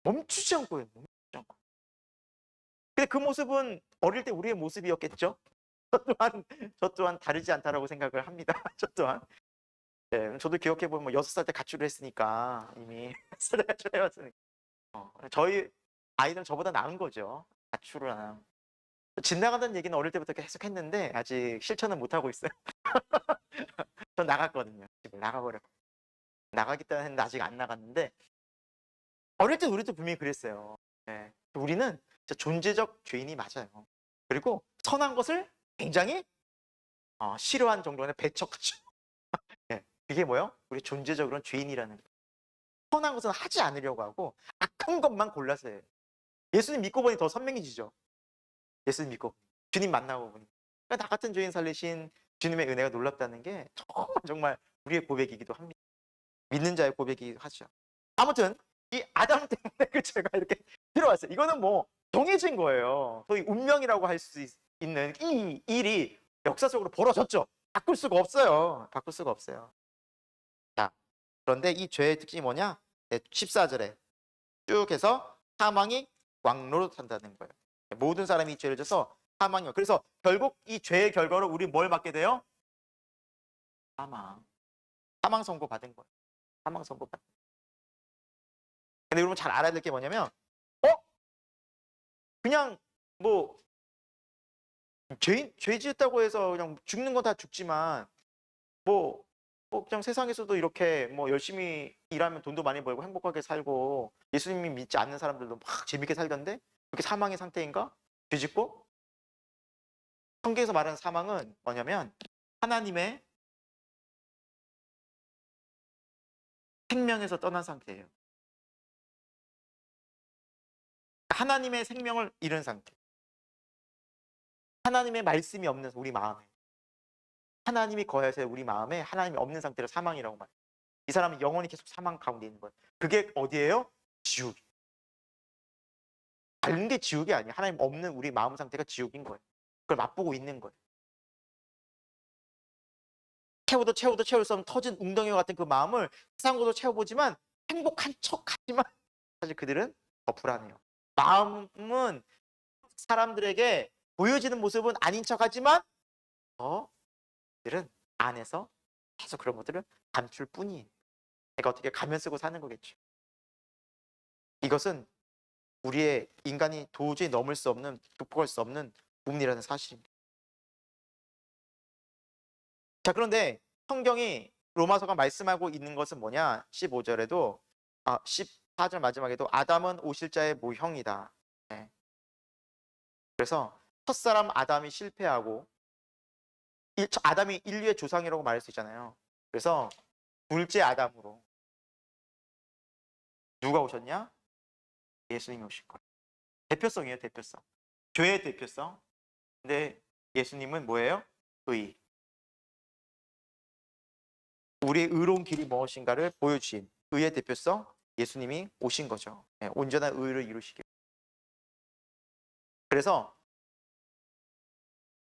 멈추지 않고 해요. 멈추지 않고. 근데 그 모습은 어릴 때 우리의 모습이었겠죠? 저 또한 다르지 않다라고 생각을 합니다. 저 또한. 네, 저도 기억해 보면 뭐 6살 때 가출을 했으니까 이미 6살 때 가출을 해왔으니까. 저희 아이들은 저보다 나은 거죠. 가출을 안 하면. 집 나간다는 얘기는 어릴 때부터 계속 했는데 아직 실천은 못 하고 있어요. 전 나갔거든요. 집을 나가버렸고. 나가겠다는 했는데 아직 안 나갔는데 어릴 때 우리도 분명히 그랬어요. 네. 우리는 진짜 존재적 죄인이 맞아요. 그리고 선한 것을 굉장히 싫어하는 정도는 배척하죠. 네. 이게 뭐예요? 우리 존재적으로는 죄인이라는 거예요. 선한 것은 하지 않으려고 하고 악한 것만 골라서 해요. 예수님 믿고 보니 더 선명해지죠. 예수님 믿고 주님 만나고 보니 그러니까 나 같은 죄인 살리신 주님의 은혜가 놀랍다는 게 정말 우리의 고백이기도 합니다. 믿는 자의 고백이기도 하죠. 아무튼 이 아담 때문에 그 죄가 이렇게 들어왔어요. 이거는 뭐 정해진 거예요. 소위 운명이라고 할 수 있는 이 일이 역사적으로 벌어졌죠. 바꿀 수가 없어요. 바꿀 수가 없어요. 자, 그런데 이 죄의 특징이 뭐냐? 14절에 쭉 해서 사망이 왕노릇한다는 거예요. 모든 사람이 이 죄를 져서 사망이요. 그래서 결국 이 죄의 결과로 우리 뭘 받게 돼요? 사망. 사망 선고 받은 거예요. 사망 선고 받은 거예요. 근데 여러분 잘 알아야 될 게 뭐냐면 그냥 뭐 죄 지었다고 해서 그냥 죽는 건 다 죽지만 뭐 그냥 세상에서도 이렇게 뭐 열심히 일하면 돈도 많이 벌고 행복하게 살고 예수님이 믿지 않는 사람들도 막 재밌게 살던데 그렇게 사망의 상태인가? 죄 짓고? 성경에서 말하는 사망은 뭐냐면 하나님의 생명에서 떠난 상태예요. 하나님의 생명을 잃은 상태. 하나님의 말씀이 없는 우리 마음에. 하나님이 거하세요 우리 마음에 하나님이 없는 상태를 사망이라고 말해요. 이 사람은 영원히 계속 사망 가운데 있는 거예요. 그게 어디예요? 지옥. 다른 게 지옥이 아니에요. 하나님 없는 우리 마음 상태가 지옥인 거예요. 그걸 맛보고 있는 거예요. 채워도 채울 수 없는 터진 웅덩이와 같은 그 마음을 세상으로도 채워보지만 행복한 척하지만 사실 그들은 더 불안해요. 마음은 사람들에게 보여지는 모습은 아닌 척하지만 그들은 안에서 계속 그런 것들을 감출 뿐이에요. 내가 어떻게 가면 쓰고 사는 거겠죠. 이것은 우리의 인간이 도저히 넘을 수 없는 극복할 수 없는 부분이라는 사실입니다. 자, 그런데 성경이 로마서가 말씀하고 있는 것은 뭐냐? 15절에도 14절 마지막에도 아담은 오실자의 모형이다. 네. 그래서 첫사람 아담이 실패하고 아담이 인류의 조상이라고 말할 수 있잖아요. 그래서 둘째 아담으로 누가 오셨냐? 예수님이 오실 거예요. 대표성이에요, 대표성. 죄의 대표성. 근데 예수님은 뭐예요? 의. 우리의 의로운 길이 무엇인가를 보여주신 의의 대표성 예수님이 오신 거죠. 온전한 의를 이루시기. 그래서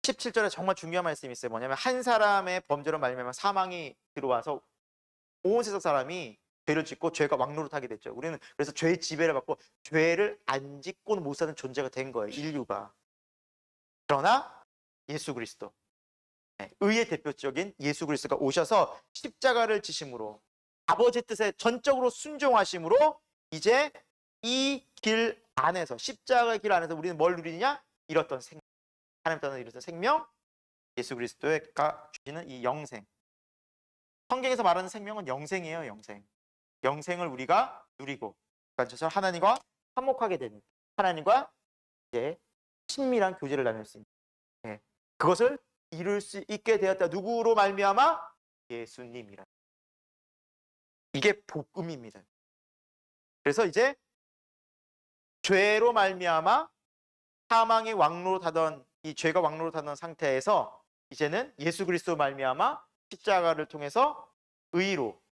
17절에 정말 중요한 말씀이 있어요. 뭐냐면 한 사람의 범죄로 말미암아 사망이 들어와서 온 세상 사람이 죄를 짓고 죄가 왕노릇하게 됐죠. 우리는 그래서 죄의 지배를 받고 죄를 안 짓고는 못 사는 존재가 된 거예요. 인류가. 그러나 예수 그리스도, 의의 대표적인 예수 그리스도가 오셔서 십자가를 지심으로 아버지 뜻에 전적으로 순종하심으로 이제 이 길 안에서, 십자가의 길 안에서 우리는 뭘 누리느냐? 잃었던 생명, 하나님 따라 잃었던 생명, 예수 그리스도가 주시는 이 영생. 성경에서 말하는 생명은 영생이에요. 영생을 우리가 누리고, 그러니까 하나님과 화목하게 되는, 하나님과 이제 친밀한 교제를 나눌 수 있는, 그것을 이룰 수 있게 되었다. 누구로 말미암아? 예수님이라. 이게 복음입니다. 그래서 이제 죄로 말미암아 사망의 왕노릇하던, 이 죄가 왕노릇하던 상태에서 이제는 예수 그리스도 말미암아 십자가를 통해서 의로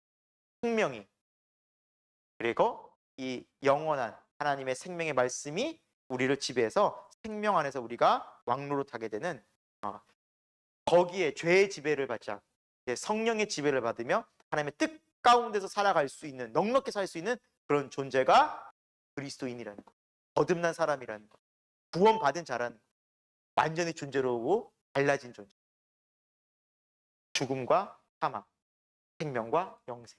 생명이, 그리고 이 영원한 하나님의 생명의 말씀이 우리를 지배해서 생명 안에서 우리가 왕노릇하게 되는, 거기에 죄의 지배를 받자 성령의 지배를 받으며 하나님의 뜻 가운데서 살아갈 수 있는, 넉넉히 살 수 있는 그런 존재가 그리스도인이라는 것, 거듭난 사람이라는 것, 구원받은 자라는 것, 완전히 존재로고 달라진 존재. 죽음과 사망, 생명과 영생.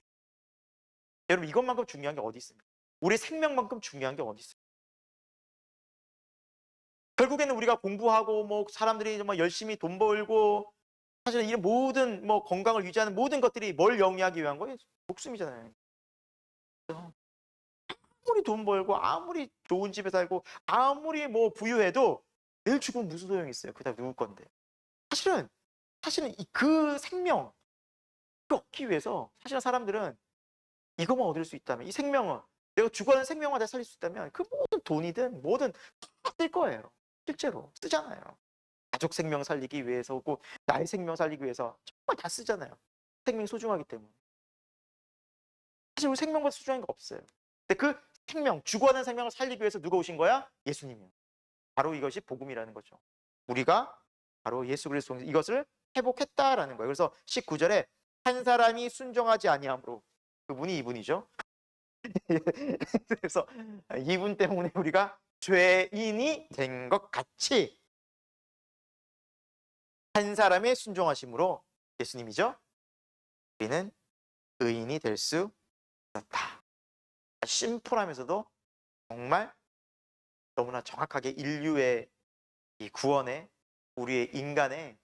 여러분, 이것만큼 중요한 게 어디 있습니까? 우리 생명만큼 중요한 게 어디 있어요? 결국에는 우리가 공부하고 뭐 사람들이 뭐 열심히 돈 벌고 사실 이 모든 뭐 건강을 유지하는 모든 것들이 뭘 영위하기 위한 거예요? 목숨이잖아요. 아무리 돈 벌고 아무리 좋은 집에 살고 아무리 뭐 부유해도 내일 죽으면 무슨 소용이 있어요? 그다 누구 건데. 사실은 그 생명, 그 얻기 위해서 사실은 사람들은 이것만 얻을 수 있다면, 이 생명은 내가 죽어가는 생명만 다 살릴 수 있다면 그 모든 돈이든 뭐든 다 쓸 거예요. 실제로 쓰잖아요. 가족 생명 살리기 위해서고 나의 생명 살리기 위해서 정말 다 쓰잖아요. 생명이 소중하기 때문에. 사실 우리 생명보다 소중한 게 없어요. 근데 그 생명, 죽어가는 생명을 살리기 위해서 누가 오신 거야? 예수님이요. 바로 이것이 복음이라는 거죠. 우리가 바로 예수 그리스도 이것을 회복했다라는 거예요. 그래서 19절에 한 사람이 순종하지 아니함으로, 그분이 이분이죠. 그래서 이분 때문에 우리가 죄인이 된 것 같이 한 사람의 순종하심으로, 예수님이죠, 우리는 의인이 될 수 있었다. 심플하면서도 정말 너무나 정확하게 인류의 이 구원의, 우리의 인간의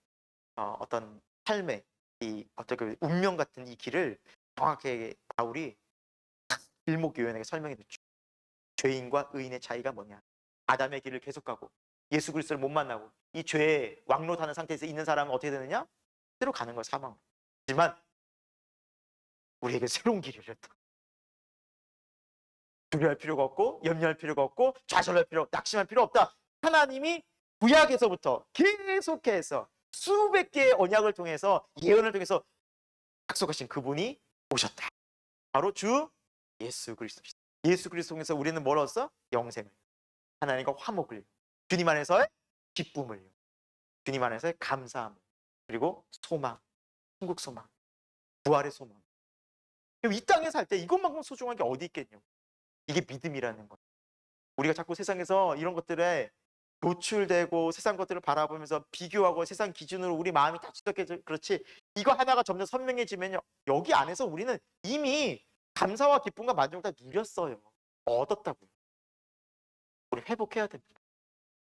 어떤 삶의 이 어떻게 운명 같은 이 길을 정확하게 바울이 일목요연하게 설명해 줬죠. 죄인과 의인의 차이가 뭐냐? 아담의 길을 계속 가고 예수 그리스도를 못 만나고 이 죄에 왕노하는 상태에서 있는 사람은 어떻게 되느냐? 그대로 가는 거야, 사망. 하지만 우리에게 새로운 길이 열렸다. 두려워할 필요가 없고 염려할 필요가 없고 좌절할 필요, 낙심할 필요 없다. 하나님이 구약에서부터 계속해서 수백 개의 언약을 통해서, 예언을 통해서 약속하신 그분이 오셨다. 바로 주 예수 그리스도입니다. 예수 그리스도 통해서 우리는 뭘 얻었어? 영생을, 하나님과 화목을, 주님 안에서의 기쁨을, 주님 안에서의 감사함, 그리고 소망, 천국 소망, 부활의 소망. 이 땅에 살 때 이것만큼 소중한 게 어디 있겠냐고. 이게 믿음이라는 거예요. 우리가 자꾸 세상에서 이런 것들에 노출되고 세상 것들을 바라보면서 비교하고 세상 기준으로 우리 마음이 다 지적해져. 그렇지, 이거 하나가 점점 선명해지면요, 여기 안에서 우리는 이미 감사와 기쁨과 만족을 다 누렸어요. 얻었다고요. 우리 회복해야 됩니다.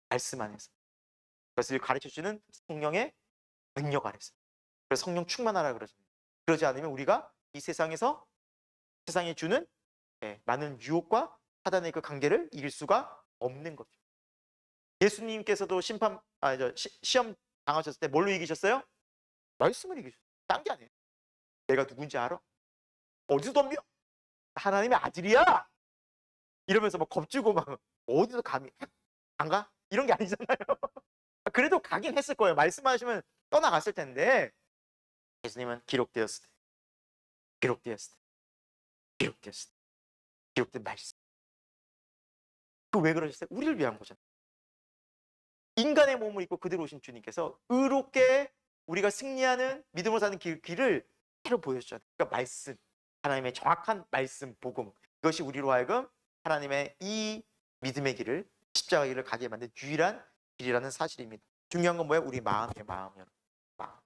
말씀 안에서. 그래서 가르쳐주는 성령의 능력 안에서. 그래서 성령 충만하라 그러죠. 그러지 않으면 우리가 이 세상에서 세상이 주는 많은 유혹과 사단의 그 관계를 이길 수가 없는 거죠. 예수님께서도 시험 당하셨을 때 뭘로 이기셨어요? 말씀을 이기셨어요. 딴 게 아니에요. 내가 누군지 알아? 어디서 덤벼? 하나님의 아들이야! 이러면서 막 겁주고 막 어디서 감히 안 가? 이런 게 아니잖아요. 그래도 가긴 했을 거예요. 말씀하시면 떠나갔을 텐데, 예수님은 기록되었을 때, 기록된 말씀. 그 왜 그러셨어요? 우리를 위한 거잖아요. 인간의 몸을 입고 그대로 오신 주님께서 의롭게 우리가 승리하는 믿음으로 사는 길을 새로 보여주셨어요. 그러니까 말씀, 하나님의 정확한 말씀, 복음, 이것이 우리로 하여금 하나님의 이 믿음의 길을, 십자가 길을 가게 만든 유일한 길이라는 사실입니다. 중요한 건 뭐예요? 우리 마음이에요. 마음.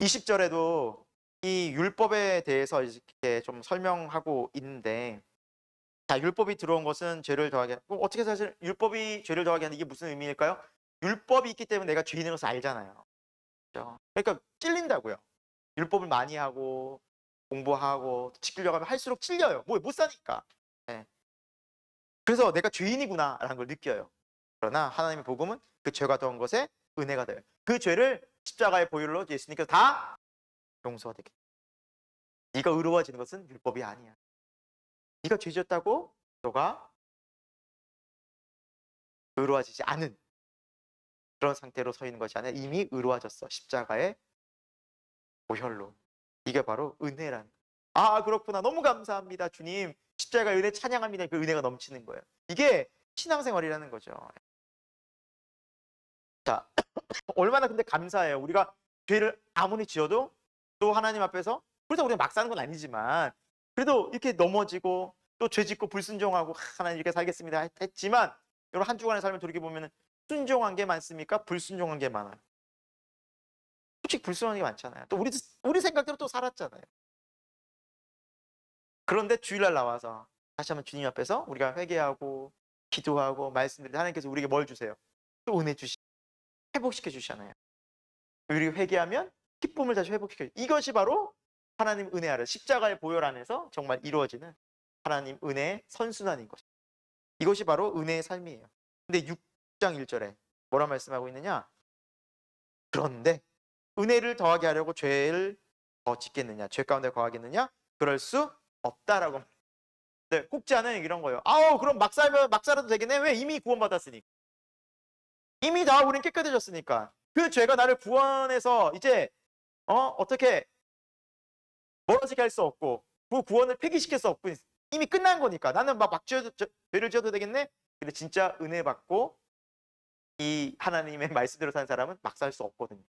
20절에도 이 율법에 대해서 이렇게 좀 설명하고 있는데, 자, 율법이 들어온 것은 죄를 더하게. 어떻게 사실 율법이 죄를 더하게 하는 이게 무슨 의미일까요? 율법이 있기 때문에 내가 죄인인 것을 알잖아요. 그렇죠? 그러니까 찔린다고요. 율법을 많이 하고 공부하고 지키려고 하면 할수록 찔려요. 뭐 못 사니까. 네. 그래서 내가 죄인이구나라는 걸 느껴요. 그러나 하나님의 복음은 그 죄가 더한 것에 은혜가 돼요. 그 죄를 십자가의 보혈로 예수님께서 다 용서가 되겠다. 네가 의로워지는 것은 율법이 아니야. 네가 죄졌다고 너가 의로워지지 않은 그런 상태로 서 있는 것이 아니라 이미 의로워졌어. 십자가의 보혈로. 이게 바로 은혜라는 거예요. 아, 그렇구나. 너무 감사합니다. 주님. 십자가의 은혜 찬양합니다. 그 은혜가 넘치는 거예요. 이게 신앙생활이라는 거죠. 자, 얼마나 근데 감사해요. 우리가 죄를 아무리 지어도 또 하나님 앞에서, 그래서 우리가 막 사는 건 아니지만 그래도 이렇게 넘어지고 또 죄 짓고 불순종하고 하나님 이렇게 살겠습니다 했지만, 여러분 한 주간의 삶을 돌이켜보면 순종한 게 많습니까? 불순종한 게 많아요. 솔직히 불순종한 게 많잖아요. 또 우리 생각대로 또 살았잖아요. 그런데 주일날 나와서 다시 한번 주님 앞에서 우리가 회개하고 기도하고 말씀드릴 때 하나님께서 우리에게 뭘 주세요? 또 은혜 주시, 회복시켜 주시잖아요. 우리 회개하면 기쁨을 다시 회복시켜. 이것이 바로 하나님 은혜 아래 십자가의 보혈 안에서 정말 이루어지는 하나님 은혜의 선순환인 것입니다. 이것이 바로 은혜의 삶이에요. 근데 6장 1절에 뭐라 말씀하고 있느냐? 그런데 은혜를 더하게 하려고 죄를 더 짓겠느냐? 죄 가운데 거하겠느냐? 그럴 수 없다라고. 네, 꼭지하는 이런 거예요. 아우, 그럼 막 살아도 되겠네? 왜? 이미 구원받았으니까. 이미 다 우린 깨끗해졌으니까. 그 죄가 나를 구원해서 이제 어떻게 멀어지게 할 수 없고 그 구원을 폐기시킬 수 없고 이미 끝난 거니까 나는 막 죄를 지어도 되겠네? 근데 진짜 은혜 받고 이 하나님의 말씀대로 사는 사람은 막 살 수 없거든요.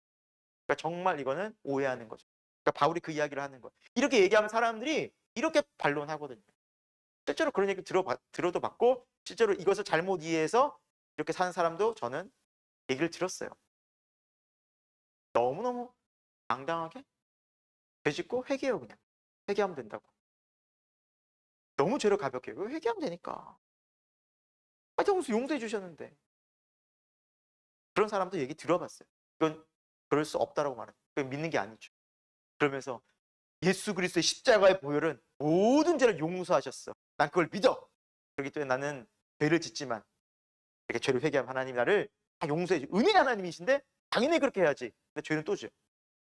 그러니까 정말 이거는 오해하는 거죠. 그러니까 바울이 그 이야기를 하는 거예요. 이렇게 얘기하면 사람들이 이렇게 반론하거든요. 실제로 그런 얘기 들어도 받고 실제로 이것을 잘못 이해해서 이렇게 사는 사람도 저는 얘기를 들었어요. 너무너무 당당하게 죄 짓고 회개해요. 그냥 회개하면 된다고. 너무 죄를 가볍게 해요. 회개하면 되니까. 정수 용서해 주셨는데. 그런 사람도 얘기 들어봤어요. 이건 그럴 수 없다라고 말해요. 그건 믿는 게 아니죠. 그러면서 예수 그리스도의 십자가의 보혈은 모든 죄를 용서하셨어. 난 그걸 믿어. 그렇기 때문에 나는 죄를 짓지만 이렇게 죄를 회개하면 하나님 나를 다 용서해 줘. 은혜의 하나님이신데 당연히 그렇게 해야지. 근데 죄는 또 줘.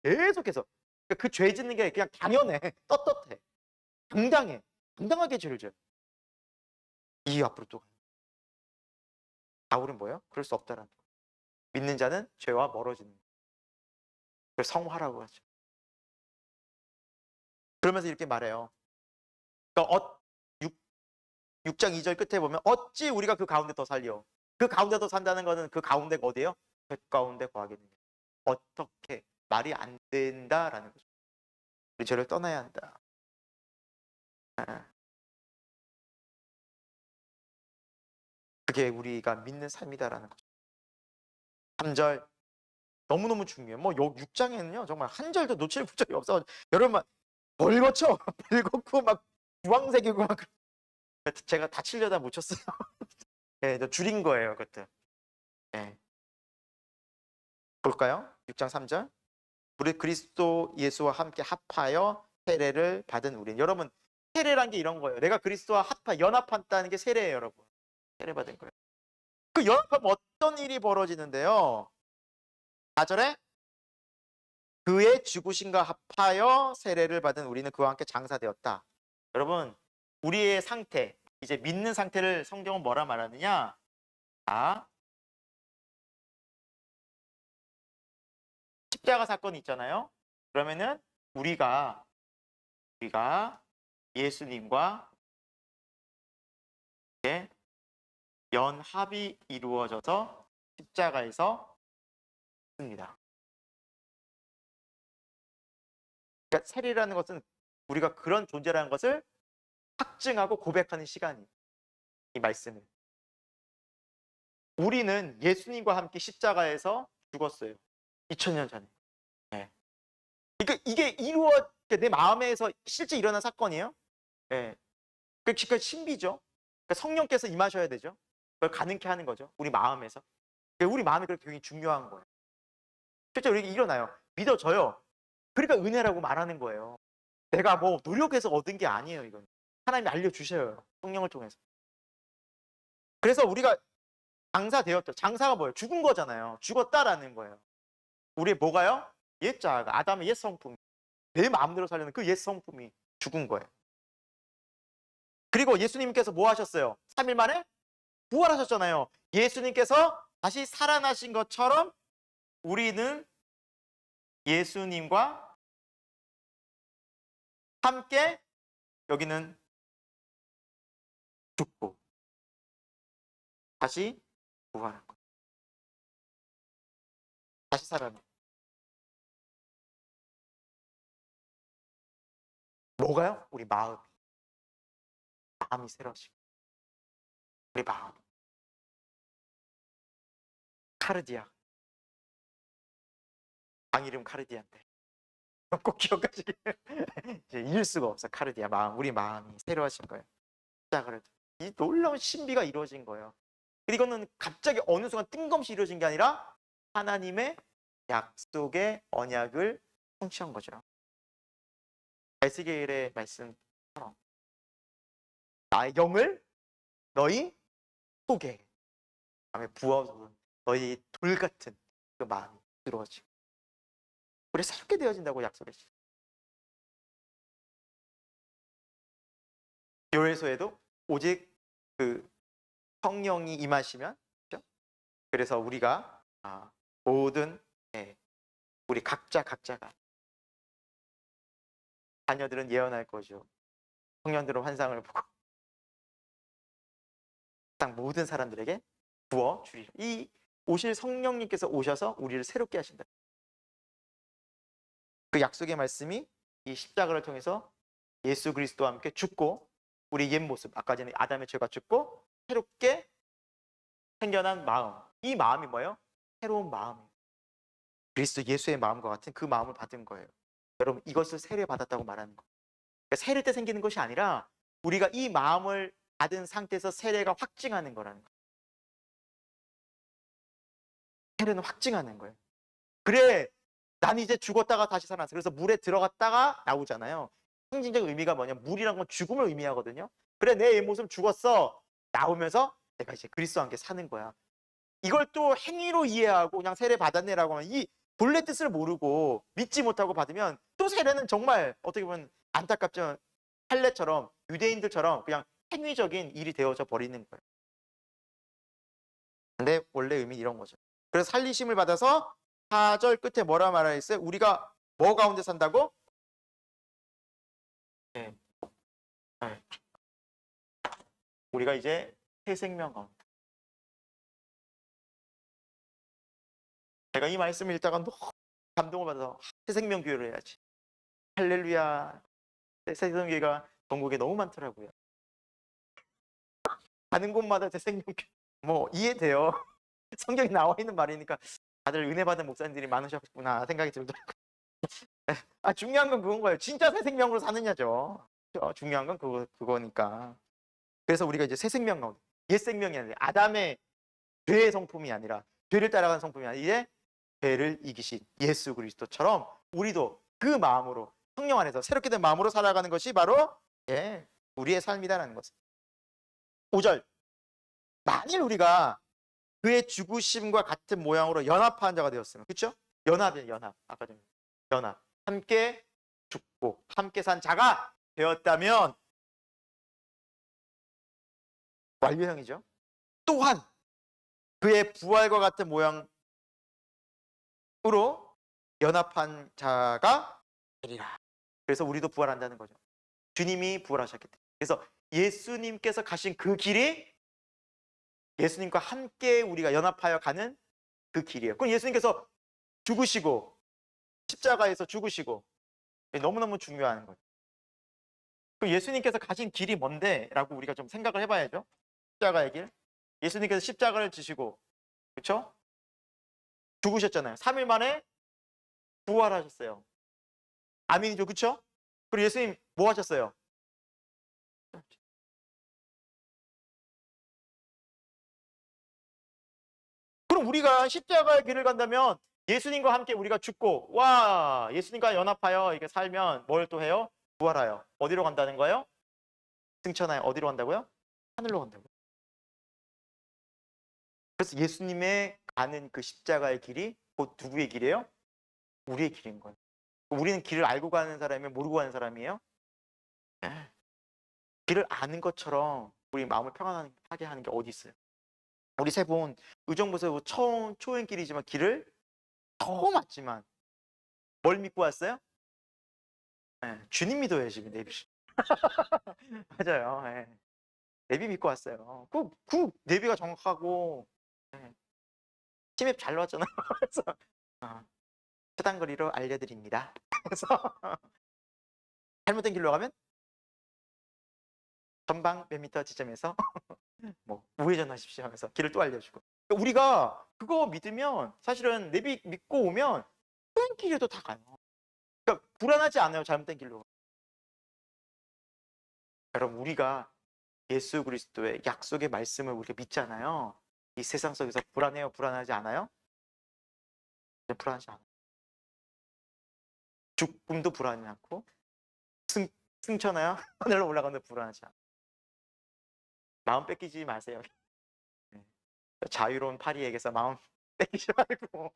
계속해서. 그 죄 짓는 게 그냥 당연해. 떳떳해. 당당해. 당당하게 죄를 져요. 이 앞으로 또 바울은 뭐예요? 그럴 수 없다라는 거예요. 믿는 자는 죄와 멀어지는 거예요. 그걸 성화라고 하죠. 그러면서 이렇게 말해요. 그러니까 6장 2절 끝에 보면 어찌 우리가 그 가운데 더 살려. 그 가운데 더 산다는 것은 그 가운데가 어디예요? 죄 가운데 거하겠느냐. 어떻게 말이 안 된다라는 거죠. 우리 죄를 떠나야 한다. 그게 우리가 믿는 삶이다라는 거죠. 3절 너무너무 중요해요. 뭐 6장에는요 정말 한 절도 놓칠 부절이 없어. 여러분 벌거쳐 벌겋고 막 주황색이고 막 제가 다 치려다 못 쳤어요. 네, 줄인 거예요 그것도. 네. 볼까요? 6장 3절. 우리 그리스도 예수와 함께 합하여 세례를 받은 우리는. 여러분 세례란 게 이런 거예요. 내가 그리스도와 연합한다는 게 세례예요. 여러분 세례 받은 거예요. 그 연합하면 어떤 일이 벌어지는데요? 4절에 그의 죽으심과 합하여 세례를 받은 우리는 그와 함께 장사되었다. 여러분 우리의 상태, 이제 믿는 상태를 성경은 뭐라 말하느냐? 십자가 사건이 있잖아요. 그러면은 우리가 예수님과 연합이 이루어져서 십자가에서 죽습니다. 그러니까 세례라는 것은 우리가 그런 존재라는 것을 확증하고 고백하는 시간이 이 말씀은. 우리는 예수님과 함께 십자가에서 죽었어요. 2000년 전에. 네. 그러니까 이게 내 마음에서 실제 일어난 사건이에요. 네. 그러니까 신비죠. 그러니까 성령께서 임하셔야 되죠. 그걸 가능케 하는 거죠. 우리 마음에서. 그러니까 우리 마음이 그렇게 굉장히 중요한 거예요. 실제 이게 일어나요. 믿어져요. 그러니까 은혜라고 말하는 거예요. 내가 뭐 노력해서 얻은 게 아니에요. 이건 하나님이 알려주셔요. 성령을 통해서. 그래서 우리가 장사되었죠. 장사가 뭐예요? 죽은 거잖아요. 죽었다라는 거예요. 우리의 뭐가요? 옛자가 아담의 옛 성품, 내 마음대로 살려는 그 옛 성품이 죽은 거예요. 그리고 예수님께서 뭐 하셨어요? 3일 만에 부활하셨잖아요. 예수님께서 다시 살아나신 것처럼 우리는 예수님과 함께 여기는 죽고 다시 부활한 거예요. 다시 살아나. 뭐가요? 우리 마음이 새로워지고. 우리 마음. 카르디아. 방 이름 카르디아인데 꼭 기억하시길. 이제 잊을 수가 없어. 카르디아 마음. 우리 마음이 새로워진 거예요. 시작을 이 놀라운 신비가 이루어진 거예요. 이거는 갑자기 어느 순간 뜬금없이 이루어진 게 아니라 하나님의 약속의 언약을 성취한 거죠. 에스겔의 말씀처럼 나의 영을 너희 속에 다음에 부어서 너희 돌 같은 그 마음이 들어지고 우리 새롭게 되어진다고 약속했죠. 요해소에도 오직 그 성령이 임하시면, 그렇죠? 그래서 우리가 모든 우리 각자가 자녀들은 예언할 거죠. 청년들은 환상을 보고 딱 모든 사람들에게 부어 주리라. 이 오실 성령님께서 오셔서 우리를 새롭게 하신다. 그 약속의 말씀이 이 십자가를 통해서 예수 그리스도와 함께 죽고 우리 옛 모습, 아까 전에 아담의 죄가 죽고 새롭게 생겨난 마음. 이 마음이 뭐예요? 새로운 마음이에요. 그리스도 예수의 마음과 같은 그 마음을 받은 거예요. 여러분, 이것을 세례 받았다고 말하는 거예요. 그러니까 세례 때 생기는 것이 아니라 우리가 이 마음을 받은 상태에서 세례가 확증하는 거라는 거예요. 세례는 확증하는 거예요. 그래, 난 이제 죽었다가 다시 살아났어. 그래서 물에 들어갔다가 나오잖아요. 상징적 의미가 뭐냐? 물이란 건 죽음을 의미하거든요. 그래, 내 모습 죽었어. 나오면서 내가 이제 그리스도와 함께 사는 거야. 이걸 또 행위로 이해하고 그냥 세례 받았네라고 하면 이 본래 뜻을 모르고 믿지 못하고 받으면 또 세례는 정말 어떻게 보면 안타깝죠. 할례처럼 유대인들처럼 그냥 행위적인 일이 되어져 버리는 거예요. 근데 원래 의미는 이런 거죠. 그래서 살리심을 받아서 4절 끝에 뭐라 말하였어요? 우리가 뭐 가운데 산다고? 네. 네. 우리가 이제 새 생명 가운데. 제가 이 말씀을 읽다가 너무 감동을 받아서 새 생명 교회를 해야지. 할렐루야. 새 생명교회가 전국에 너무 많더라고요. 가는 곳마다 새 생명교회. 뭐 이해돼요. 성경에 나와 있는 말이니까 다들 은혜 받은 목사님들이 많으셨구나 생각이 들더라고요. 중요한 건 그건 거예요. 진짜 새 생명으로 사느냐죠. 그렇죠? 중요한 건 그거니까. 그래서 우리가 이제 새 생명 가운데 옛 생명이 아니라 아담의 죄의 성품이 아니라 죄를 따라가는 성품이 아니라 이제 죄를 이기신 예수 그리스도처럼 우리도 그 마음으로 성령 안에서 새롭게 된 마음으로 살아가는 것이 바로 우리의 삶이다라는 것을. 5절. 만일 우리가 그의 죽으심과 같은 모양으로 연합한 자가 되었으면, 그렇죠? 연합이에요, 연합. 아까 좀 연합. 함께 죽고 함께 산 자가 되었다면 완료형이죠. 또한 그의 부활과 같은 모양으로 연합한 자가 되리라. 그래서 우리도 부활한다는 거죠. 주님이 부활하셨기 때문에. 그래서 예수님께서 가신 그 길이 예수님과 함께 우리가 연합하여 가는 그 길이에요. 그럼 예수님께서 죽으시고 십자가에서 죽으시고 너무너무 중요한 거예요. 그럼 예수님께서 가신 길이 뭔데? 라고 우리가 좀 생각을 해봐야죠. 십자가의 길. 예수님께서 십자가를 지시고 그렇죠? 죽으셨잖아요. 3일 만에 부활하셨어요. 아멘이죠. 그렇죠? 그리고 예수님 뭐 하셨어요? 그럼 우리가 십자가의 길을 간다면 예수님과 함께 우리가 죽고 와 예수님과 연합하여 이렇게 살면 뭘 또 해요? 부활하여 어디로 간다는 거예요? 승천하여 어디로 간다고요? 하늘로 간다고요. 그래서 예수님의 가는 그 십자가의 길이 곧 누구의 길이에요? 우리의 길인 거예요. 우리는 길을 알고 가는 사람이에요? 모르고 가는 사람이에요? 네. 길을 아는 것처럼 우리 마음을 평안하게 하는 게 어디 있어요? 우리 세 분 의정부에서 처음 초행길이지만 길을 처음 왔지만 뭘 믿고 왔어요? 네, 주님 믿어요 지금 내비. 맞아요. 네. 내비 믿고 왔어요. 그 내비가 정확하고 네. 치맵 잘 나왔잖아요. 그래서 초단거리로 알려드립니다. 그래서 잘못된 길로 가면 전방 몇 미터 지점에서 뭐 우회전하십시오 하면서 길을 또 알려주고. 그러니까 우리가 그거 믿으면 사실은 내비 믿고 오면 좋은 길에도 다 가요. 그러니까 불안하지 않아요. 잘못된 길로. 여러분 우리가 예수 그리스도의 약속의 말씀을 우리가 믿잖아요. 이 세상 속에서 불안해요? 불안하지 않아요? 불안하지 않아요. 죽음도 불안하지 않고 승천하여 하늘로 올라가는데 불안하지 않아요. 마음 뺏기지 마세요. 자유로운 파리에게서 마음 뺏기지 말고.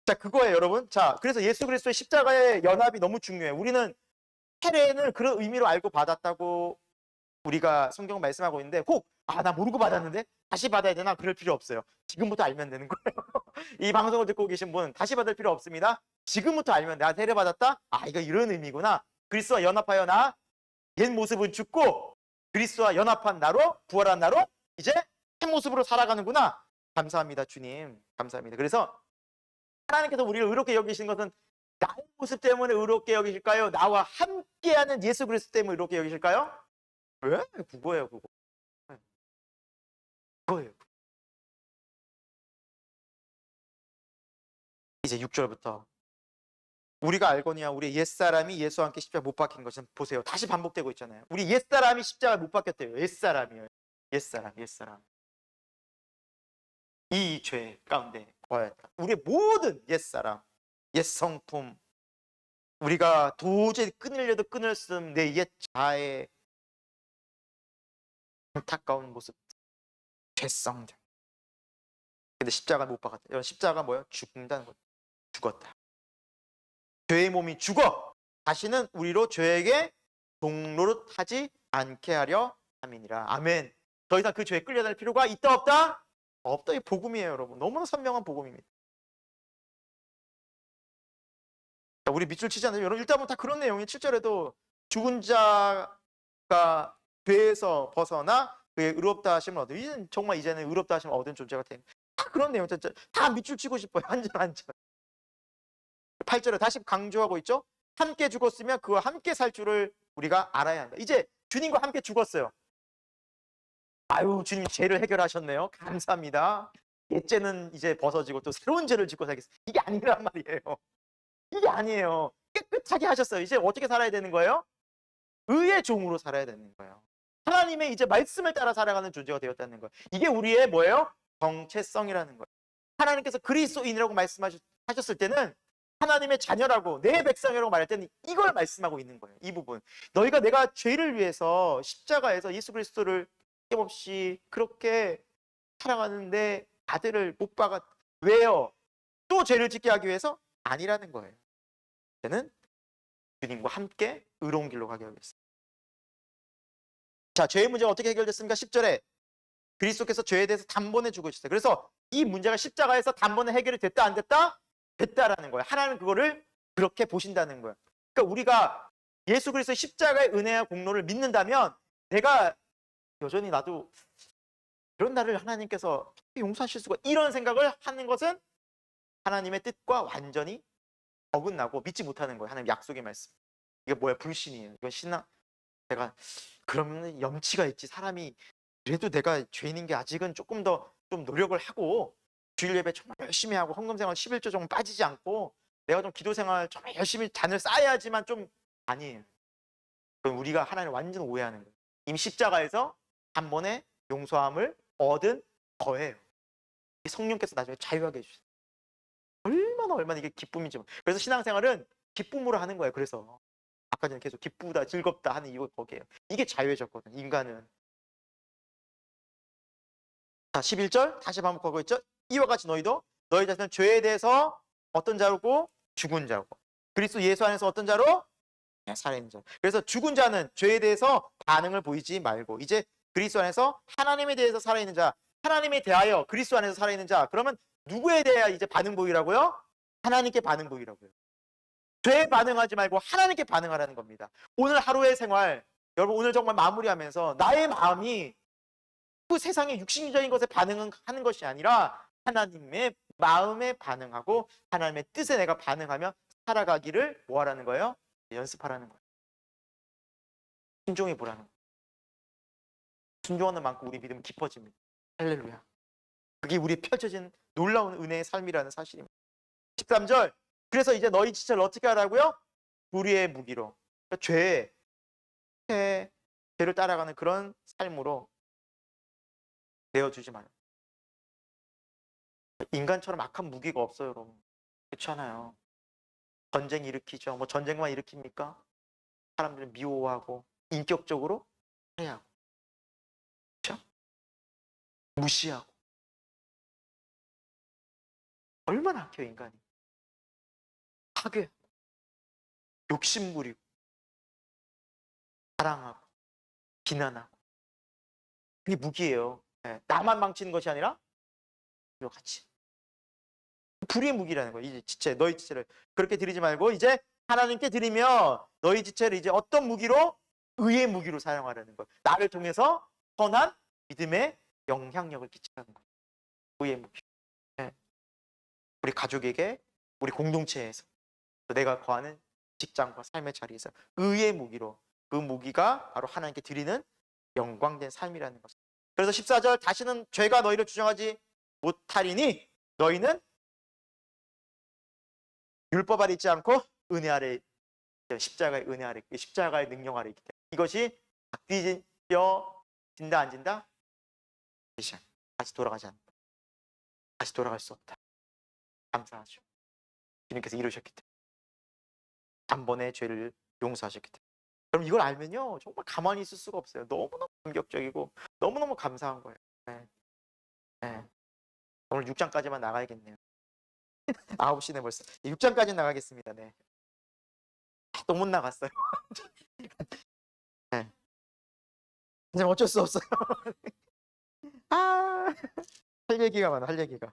자 그거예요 여러분. 자 그래서 예수 그리스도의 십자가의 연합이 너무 중요해요. 우리는 헤레는 그런 의미로 알고 받았다고 우리가 성경 말씀하고 있는데 꼭 나 모르고 받았는데 다시 받아야 되나 그럴 필요 없어요. 지금부터 알면 되는 거예요. 이 방송을 듣고 계신 분 다시 받을 필요 없습니다. 지금부터 알면 내가 세례 받았다. 이거 이런 의미구나. 그리스도와 연합하여 나 옛 모습은 죽고 그리스도와 연합한 나로 부활한 나로 이제 새 모습으로 살아가는구나. 감사합니다 주님. 감사합니다. 그래서 하나님께서 우리를 의롭게 여기시는 것은 나의 모습 때문에 의롭게 여기실까요? 나와 함께하는 예수 그리스도 때문에 의롭게 여기실까요? 왜? 그거예요 그거. 그거예요. 이제 6절부터 우리가 알거니와 우리 옛사람이 예수와 함께 십자가 못 박힌 것은 보세요. 다시 반복되고 있잖아요. 우리 옛사람이 십자가 못 박혔대요. 옛사람이요. 옛사람. 이 죄 가운데 거하였다. 우리의 모든 옛사람, 옛성품, 우리가 도저히 끊으려도 끊을 수 없는 내 옛 자아의 안타까운 모습, 죄성들. 근데 십자가 못 박았다. 이런 십자가 뭐예요? 죽는다는 거예요. 죽었다. 죄의 몸이 죽어 다시는 우리로 죄에게 종노릇하지 않게 하려 함이니라. 아멘. 더 이상 그 죄에 끌려다닐 필요가 있다 없다? 없다. 이 복음이에요 여러분. 너무나 선명한 복음입니다. 우리 밑줄 치지 않아요. 여러분 일단 다 그런 내용이 7절에도 죽은 자가 죄에서 벗어나 그의 의롭다 하심을 얻어. 이제는 의롭다 하심을 얻은 존재가 된. 다 그런 내용. 다 밑줄 치고 싶어요. 한 절. 8절에 다시 강조하고 있죠. 함께 죽었으면 그와 함께 살 줄을 우리가 알아야 한다. 이제 주님과 함께 죽었어요. 아유 주님 죄를 해결하셨네요. 감사합니다. 옛죄는 이제 벗어지고 또 새로운 죄를 짓고 살겠어요. 이게 아니란 말이에요. 이게 아니에요. 깨끗하게 하셨어요. 이제 어떻게 살아야 되는 거예요? 의의 종으로 살아야 되는 거예요. 하나님의 이제 말씀을 따라 살아가는 존재가 되었다는 거예요. 이게 우리의 뭐예요? 정체성이라는 거예요. 하나님께서 그리스도인이라고 말씀하셨을 때는 하나님의 자녀라고 내 백성이라고 말할 때는 이걸 말씀하고 있는 거예요. 이 부분. 너희가 내가 죄를 위해서 십자가에서 예수 그리스도를 힘없이 그렇게 사랑하는데 아들을 못 박았. 왜요? 또 죄를 짓게 하기 위해서? 아니라는 거예요. 저는 주님과 함께 의로운 길로 가게 하겠습니다. 자, 죄의 문제가 어떻게 해결됐습니까? 10절에 그리스도께서 죄에 대해서 단번에 죽으셨어요. 그래서 이 문제가 십자가에서 단번에 해결이 됐다 안 됐다? 됐다라는 거예요. 하나님은 그거를 그렇게 보신다는 거예요. 그러니까 우리가 예수 그리스도의 십자가의 은혜와 공로를 믿는다면 내가 여전히 나도 이런 나를 하나님께서 용서하실 수가, 이런 생각을 하는 것은 하나님의 뜻과 완전히 어긋나고 믿지 못하는 거예요. 하나님 약속의 말씀. 이게 뭐야? 불신이에요. 이건 신앙. 내가 그러면 염치가 있지. 사람이 그래도 내가 죄인인 게 아직은 조금 더 좀 노력을 하고 주일 예배 정말 열심히 하고 헌금 생활 11조 정도 빠지지 않고 내가 좀 기도 생활 정말 열심히 잔을 쌓아야지만 좀, 아니에요. 그럼 우리가 하나님을 완전 오해하는 거예요. 이미 십자가에서 한 번에 용서함을 얻은 거예요. 성령께서 나중에 자유하게 해주세요. 얼마나 이게 기쁨인지. 그래서 신앙생활은 기쁨으로 하는 거예요. 그래서 아까 전에 계속 기쁘다 즐겁다 하는 이유 거기에요. 이게 자유해졌거든 인간은. 자 11절 다시 반복하고 있죠. 이와 같이 너희도 너희 자신은 죄에 대해서 어떤 자고? 죽은 자고, 그리스도 예수 안에서 어떤 자로? 살아있는 자. 그래서 죽은 자는 죄에 대해서 반응을 보이지 말고 이제 그리스도 안에서 하나님에 대해서 살아있는 자, 하나님에 대하여 그리스도 안에서 살아있는 자. 그러면 누구에 대해 이제 반응 보이라고요? 하나님께 반응 보이라고요. 죄에 반응하지 말고 하나님께 반응하라는 겁니다. 오늘 하루의 생활, 여러분 오늘 정말 마무리하면서 나의 마음이 그 세상의 육신적인 것에 반응하는 것이 아니라 하나님의 마음에 반응하고 하나님의 뜻에 내가 반응하며 살아가기를 뭐하라는 거예요? 연습하라는 거예요. 순종해 보라는 거예요. 순종하는 만큼 우리 믿음은 깊어집니다. 할렐루야. 그게 우리 펼쳐진 놀라운 은혜의 삶이라는 사실입니다. 13절. 그래서 이제 너희 지체를 어떻게 하라고요? 불의의 무기로. 그러니까 죄를 따라가는 그런 삶으로 내어주지 말아요. 인간처럼 악한 무기가 없어요, 여러분. 그렇잖아요. 전쟁 일으키죠. 뭐 전쟁만 일으킵니까? 사람들은 미워하고 인격적으로 해하고, 그렇죠? 무시하고. 얼마나 악해요, 인간이. 파괴, 욕심 부리고, 사랑하고, 비난하고. 그게 무기예요. 네. 나만 망치는 것이 아니라 같이. 불의의 무기라는 거예요. 이제 지체, 너희 지체를 그렇게 드리지 말고 이제 하나님께 드리며 너희 지체를 이제 어떤 무기로? 의의 무기로 사용하라는 거예요. 나를 통해서 선한 믿음의 영향력을 끼치라는 거예요. 의의 무기. 네. 우리 가족에게, 우리 공동체에서, 내가 거하는 직장과 삶의 자리에서 의의 무기로, 그 무기가 바로 하나님께 드리는 영광된 삶이라는 것입니다. 그래서 14절 다시는 죄가 너희를 주장하지 못하리니 너희는 율법 아래 있지 않고 은혜 아래, 십자가의 은혜 아래, 십자가의 능력 아래 있기 때문에 이것이 바뀌어진다 안 진다? 다시 돌아가지 않는다. 다시 돌아갈 수 없다. 감사하죠. 주님께서 이루셨기 때문에, 단번에 죄를 용서하셨기 때문에. 그럼 이걸 알면요 정말 가만히 있을 수가 없어요. 너무너무 감격적이고 너무너무 감사한 거예요. 네. 네. 오늘 6장까지만 나가야겠네요. 9시네 벌써. 6장까지 나가겠습니다. 네. 또 못 나갔어요. 네. 이제 어쩔 수 없어요. 할 얘기가 많아, 할 얘기가.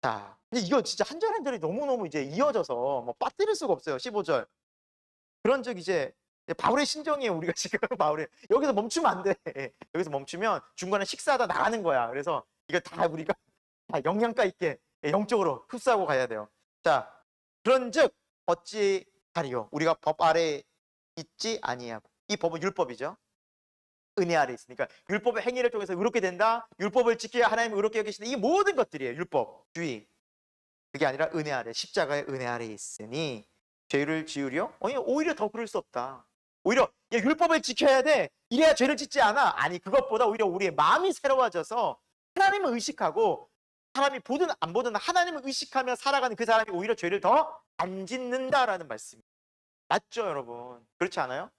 자, 근데 이거 진짜 한 절 한 절이 너무너무 이제 이어져서 뭐 빠뜨릴 수가 없어요. 15절. 그런 적 이제 바울의 신정이에요. 우리가 지금 바울의 여기서 멈추면 안 돼. 여기서 멈추면 중간에 식사하다 나가는 거야. 그래서 이거 다 우리가 다 영양가 있게 영적으로 흡수하고 가야 돼요. 자, 그런즉 어찌 하리요? 우리가 법 아래 있지 아니하고. 이 법은 율법이죠. 은혜 아래 있으니까 율법의 행위를 통해서 의롭게 된다. 율법을 지켜야 하나님 의롭게 여기시다. 이 모든 것들이에요. 율법, 주의. 그게 아니라 은혜 아래, 십자가의 은혜 아래 있으니 죄를 지으려? 오히려 더 그럴 수 없다. 오히려 율법을 지켜야 돼. 이래야 죄를 짓지 않아. 아니, 그것보다 오히려 우리의 마음이 새로워져서 하나님을 의식하고, 사람이 보든 안 보든 하나님을 의식하며 살아가는 그 사람이 오히려 죄를 더 안 짓는다라는 말씀입니다. 맞죠, 여러분? 그렇지 않아요?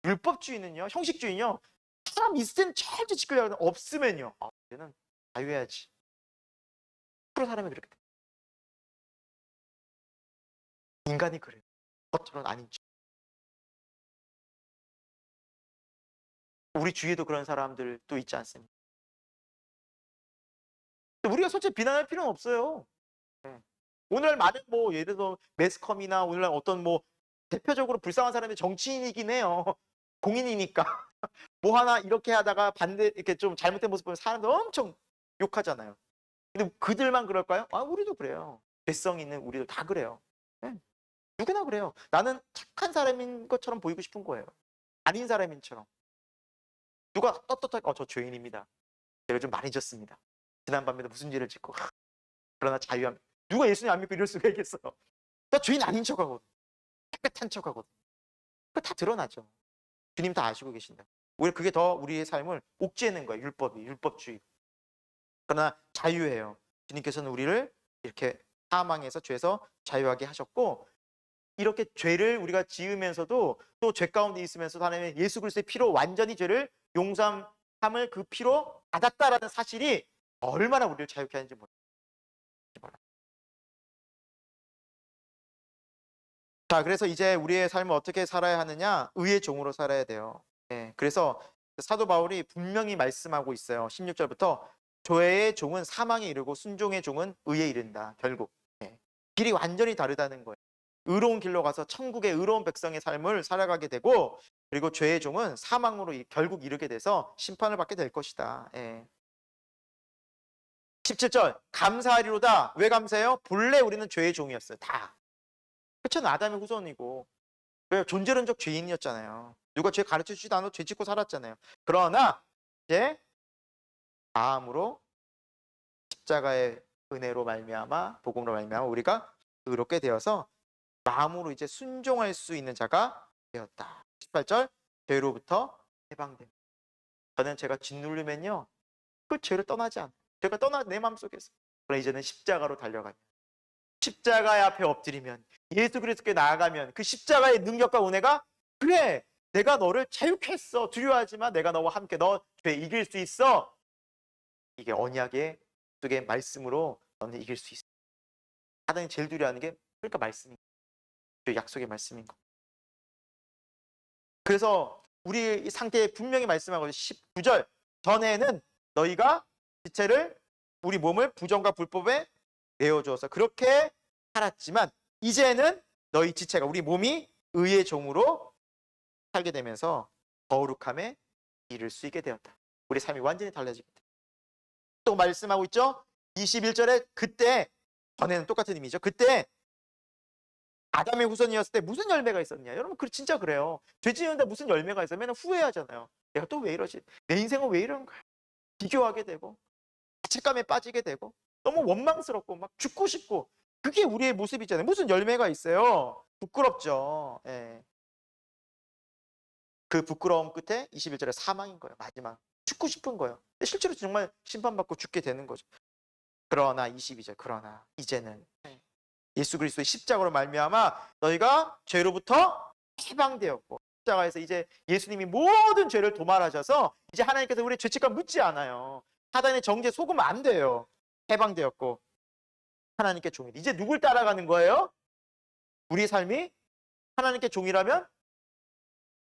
율법주의는요, 형식주의는요, 사람 있을 때는 절대 지키려고 하는데 없으면요, 이제는 자유해야지. 프로 사람이 그렇게 돼. 인간이 그래요. 겉으로는 아닌 척. 우리 주위에도 그런 사람들도 있지 않습니까? 우리가 솔직히 비난할 필요는 없어요. 네. 오늘날 많은 뭐 예를 들어 매스컴이나 오늘날 어떤 뭐 대표적으로 불쌍한 사람이 정치인이긴 해요. 공인이니까. 뭐 하나 이렇게 하다가 반대 이렇게 좀 잘못된 모습 보면 사람들 엄청 욕하잖아요. 근데 그들만 그럴까요? 아, 우리도 그래요. 죄성 있는 우리도 다 그래요. 예. 누구나 그래요. 나는 착한 사람인 것처럼 보이고 싶은 거예요. 아닌 사람인처럼. 누가 떳떳하게 저 죄인입니다. 죄를 좀 많이 졌습니다. 지난밤에도 무슨 죄를 짓고 그러나 자유함. 누가 예수님 안 믿고 이럴 수가 있겠어요. 나 죄인 아닌 척하거든. 깨끗한 척하거든. 그거 다 드러나죠. 주님 다 아시고 계신다. 오히려 그게 더 우리의 삶을 옥죄는 거예요. 율법이, 율법주의. 그러나 자유예요. 주님께서는 우리를 이렇게 사망에서 죄에서 자유하게 하셨고, 이렇게 죄를 우리가 지으면서도 또 죄 가운데 있으면서도 하나님의 예수 그리스도의 피로 완전히 죄를 용서함을 그 피로 받았다라는 사실이 얼마나 우리를 자유케 하는지 몰라요. 자, 그래서 이제 우리의 삶을 어떻게 살아야 하느냐? 의의 종으로 살아야 돼요. 예, 그래서 사도 바울이 분명히 말씀하고 있어요. 16절부터 죄의 종은 사망에 이르고 순종의 종은 의에 이른다. 결국 예, 길이 완전히 다르다는 거예요. 의로운 길로 가서 천국의 의로운 백성의 삶을 살아가게 되고, 그리고 죄의 종은 사망으로 결국 이르게 돼서 심판을 받게 될 것이다. 예. 17절 감사하리로다. 왜 감사해요? 본래 우리는 죄의 종이었어요. 다. 그렇잖아요. 아담의 후손이고. 왜? 존재론적 죄인이었잖아요. 누가 죄 가르쳐 주지도 않아도 죄 짓고 살았잖아요. 그러나 이제 마음으로 십자가의 은혜로 말미암아, 복음으로 말미암아 우리가 의롭게 되어서 마음으로 이제 순종할 수 있는 자가 되었다. 18절 죄로부터 해방됩니다. 저는 제가 짓누르면요 그 죄를 떠나지 않아요. 죄가 떠나 내 마음속에서. 그러나 이제는 십자가로 달려가면, 십자가의 앞에 엎드리면, 예수 그리스도께 나아가면 그 십자가의 능력과 은혜가, 그래 내가 너를 자유케 했어. 두려워하지마. 내가 너와 함께 너 죄 이길 수 있어. 이게 언약의 속의 말씀으로 너는 이길 수 있어. 사단이 제일 두려워하는 게 그러니까 말씀인 거예요. 약속의 말씀인 거. 그래서 우리 이 상태에 분명히 말씀하고 19절 전에는 너희가 지체를 우리 몸을 부정과 불법에 내어주어서 그렇게 살았지만 이제는 너희 지체가 우리 몸이 의의 종으로 살게 되면서 거룩함에 이를 수 있게 되었다. 우리 삶이 완전히 달라지겠다. 또 말씀하고 있죠. 21절에 그때, 전에는 똑같은 의미죠. 그때 아담의 후손이었을 때 무슨 열매가 있었냐? 여러분 진짜 그래요. 죄 지으는데 무슨 열매가 있어요? 맨날 후회하잖아요. 내가 또 왜 이러지? 내 인생은 왜 이런 거야? 비교하게 되고 자책감에 빠지게 되고 너무 원망스럽고 막 죽고 싶고, 그게 우리의 모습이잖아요. 무슨 열매가 있어요? 부끄럽죠. 예. 그 부끄러움 끝에 21절에 사망인 거예요. 마지막. 죽고 싶은 거예요. 근데 실제로 정말 심판받고 죽게 되는 거죠. 그러나 22절 그러나 이제는 예수 그리스도의 십자가로 말미암아 너희가 죄로부터 해방되었고, 십자가에서 이제 예수님이 모든 죄를 도말하셔서 이제 하나님께서 우리의 죄책감 묻지 않아요. 사단의 정죄 속으면 안 돼요. 해방되었고 하나님께 종이. 이제 누굴 따라가는 거예요? 우리 삶이 하나님께 종이라면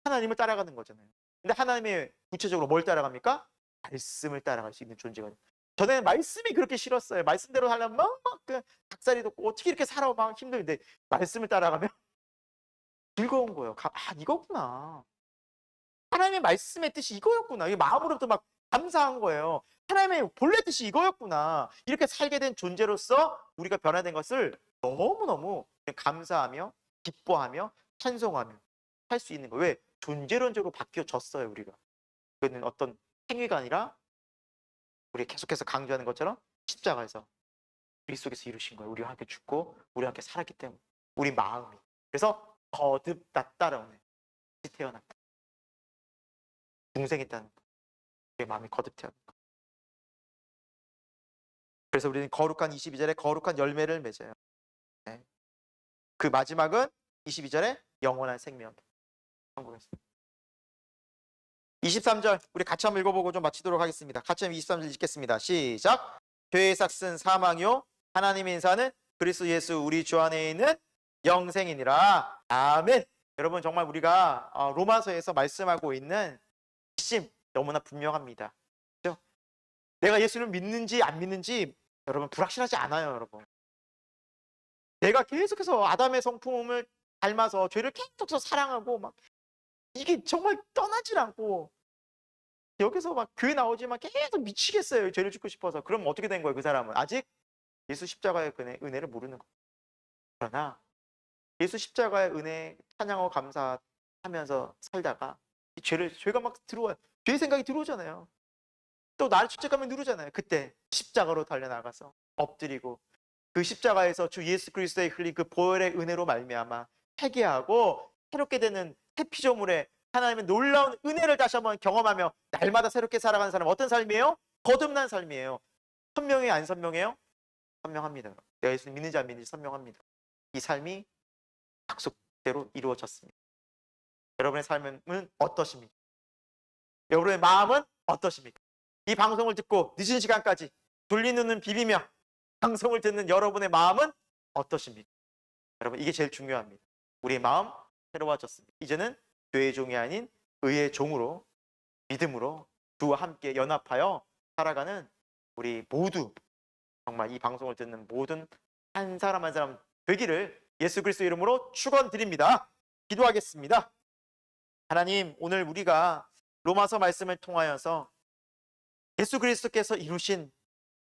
하나님을 따라가는 거잖아요. 근데 하나님이 구체적으로 뭘 따라갑니까? 말씀을 따라갈 수 있는 존재가. 전에는 말씀이 그렇게 싫었어요. 말씀대로 하려면 막 그 닭살이 돋고 어떻게 이렇게 살아 막 힘들는데, 말씀을 따라가면 즐거운 거예요. 이거구나. 하나님의 말씀의 뜻이 이거였구나. 이 마음으로부터 막 감사한 거예요. 하나님의 본래 뜻이 이거였구나. 이렇게 살게 된 존재로서 우리가 변화된 것을 너무너무 감사하며 기뻐하며 찬송하며 할 수 있는 거예요. 왜? 존재론적으로 바뀌어졌어요. 우리가. 그거는 어떤 행위가 아니라 우리 계속해서 강조하는 것처럼 십자가에서 우리 속에서 이루신 거예요. 우리와 함께 죽고 우리와 함께 살았기 때문에. 우리 마음이. 그래서 거듭났다라는 거예요. 태어났다. 중생했다는 거예요. 우리의 마음이 거듭 태어난 거예요. 그래서 우리는 거룩한 22절에 거룩한 열매를 맺어요. 네. 그 마지막은 22절에 영원한 생명. 23절 우리 같이 한번 읽어보고 좀 마치도록 하겠습니다. 같이 한번 23절 읽겠습니다. 시작. 죄의 삭은 사망이요 하나님의 인사는 그리스도 예수 우리 주 안에 있는 영생이니라. 아멘. 여러분 정말 우리가 로마서에서 말씀하고 있는 핵심 너무나 분명합니다. 그렇죠? 내가 예수를 믿는지 안 믿는지 여러분 불확실하지 않아요. 여러분 내가 계속해서 아담의 성품을 닮아서 죄를 계속해서 사랑하고 막 이게 정말 떠나질 않고 여기서 막 교회 나오지만 계속 미치겠어요. 죄를 짓고 싶어서. 그럼 어떻게 된 거예요? 그 사람은 아직 예수 십자가의 은혜를 모르는 거예요. 그러나 예수 십자가의 은혜 찬양하고 감사하면서 살다가 이 죄가 막 들어와요. 죄 생각이 들어오잖아요. 또 나를 죄책감이 누르잖아요. 그때 십자가로 달려나가서 엎드리고 그 십자가에서 주 예수 그리스도의 흘린 그 보혈의 은혜로 말미암아 회개하고 새롭게 되는 새 피조물의 하나님의 놀라운 은혜를 다시 한번 경험하며 날마다 새롭게 살아가는 사람, 어떤 삶이에요? 거듭난 삶이에요. 선명해요, 안 선명해요? 선명합니다. 내가 예수님 믿는지 안 믿는지 선명합니다. 이 삶이 약속대로 이루어졌습니다. 여러분의 삶은 어떠십니까? 여러분의 마음은 어떠십니까? 이 방송을 듣고 늦은 시간까지 졸린 눈은 비비며 방송을 듣는 여러분의 마음은 어떠십니까? 여러분, 이게 제일 중요합니다. 우리의 마음 새로워졌습니다. 이제는 죄의 종이 아닌 의의 종으로, 믿음으로 주와 함께 연합하여 살아가는 우리 모두, 정말 이 방송을 듣는 모든 한 사람 한 사람 되기를 예수 그리스도 이름으로 축원드립니다. 기도하겠습니다. 하나님, 오늘 우리가 로마서 말씀을 통하여서 예수 그리스도께서 이루신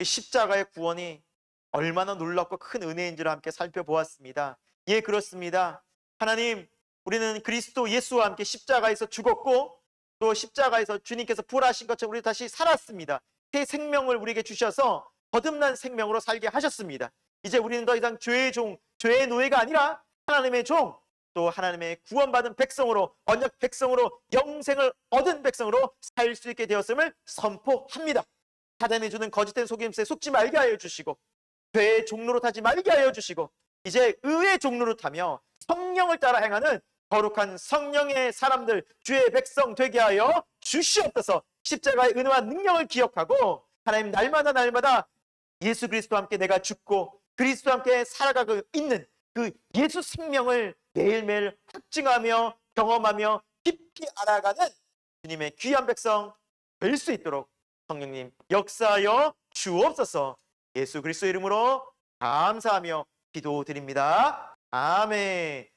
십자가의 구원이 얼마나 놀랍고 큰 은혜인 줄 함께 살펴보았습니다. 예, 그렇습니다. 하나님, 우리는 그리스도 예수와 함께 십자가에서 죽었고 또 십자가에서 주님께서 부활하신 것처럼 우리 다시 살았습니다. 새 생명을 우리에게 주셔서 거듭난 생명으로 살게 하셨습니다. 이제 우리는 더 이상 죄의 종, 죄의 노예가 아니라 하나님의 종, 또 하나님의 구원받은 백성으로, 언약 백성으로, 영생을 얻은 백성으로 살 수 있게 되었음을 선포합니다. 사단이 주는 거짓된 속임수에 속지 말게 하여 주시고 죄의 종로로 타지 말게 하여 주시고 이제 의의 종로로 타며 성령을 따라 행하는 거룩한 성령의 사람들, 주의 백성 되게 하여 주시옵소서. 십자가의 은혜와 능력을 기억하고 하나님, 날마다 예수 그리스도와 함께 내가 죽고 그리스도와 함께 살아가고 있는 그 예수 생명을 매일매일 확증하며 경험하며 깊이 알아가는 주님의 귀한 백성 될 수 있도록 성령님 역사하여 주옵소서. 예수 그리스도 이름으로 감사하며 기도드립니다. 아멘.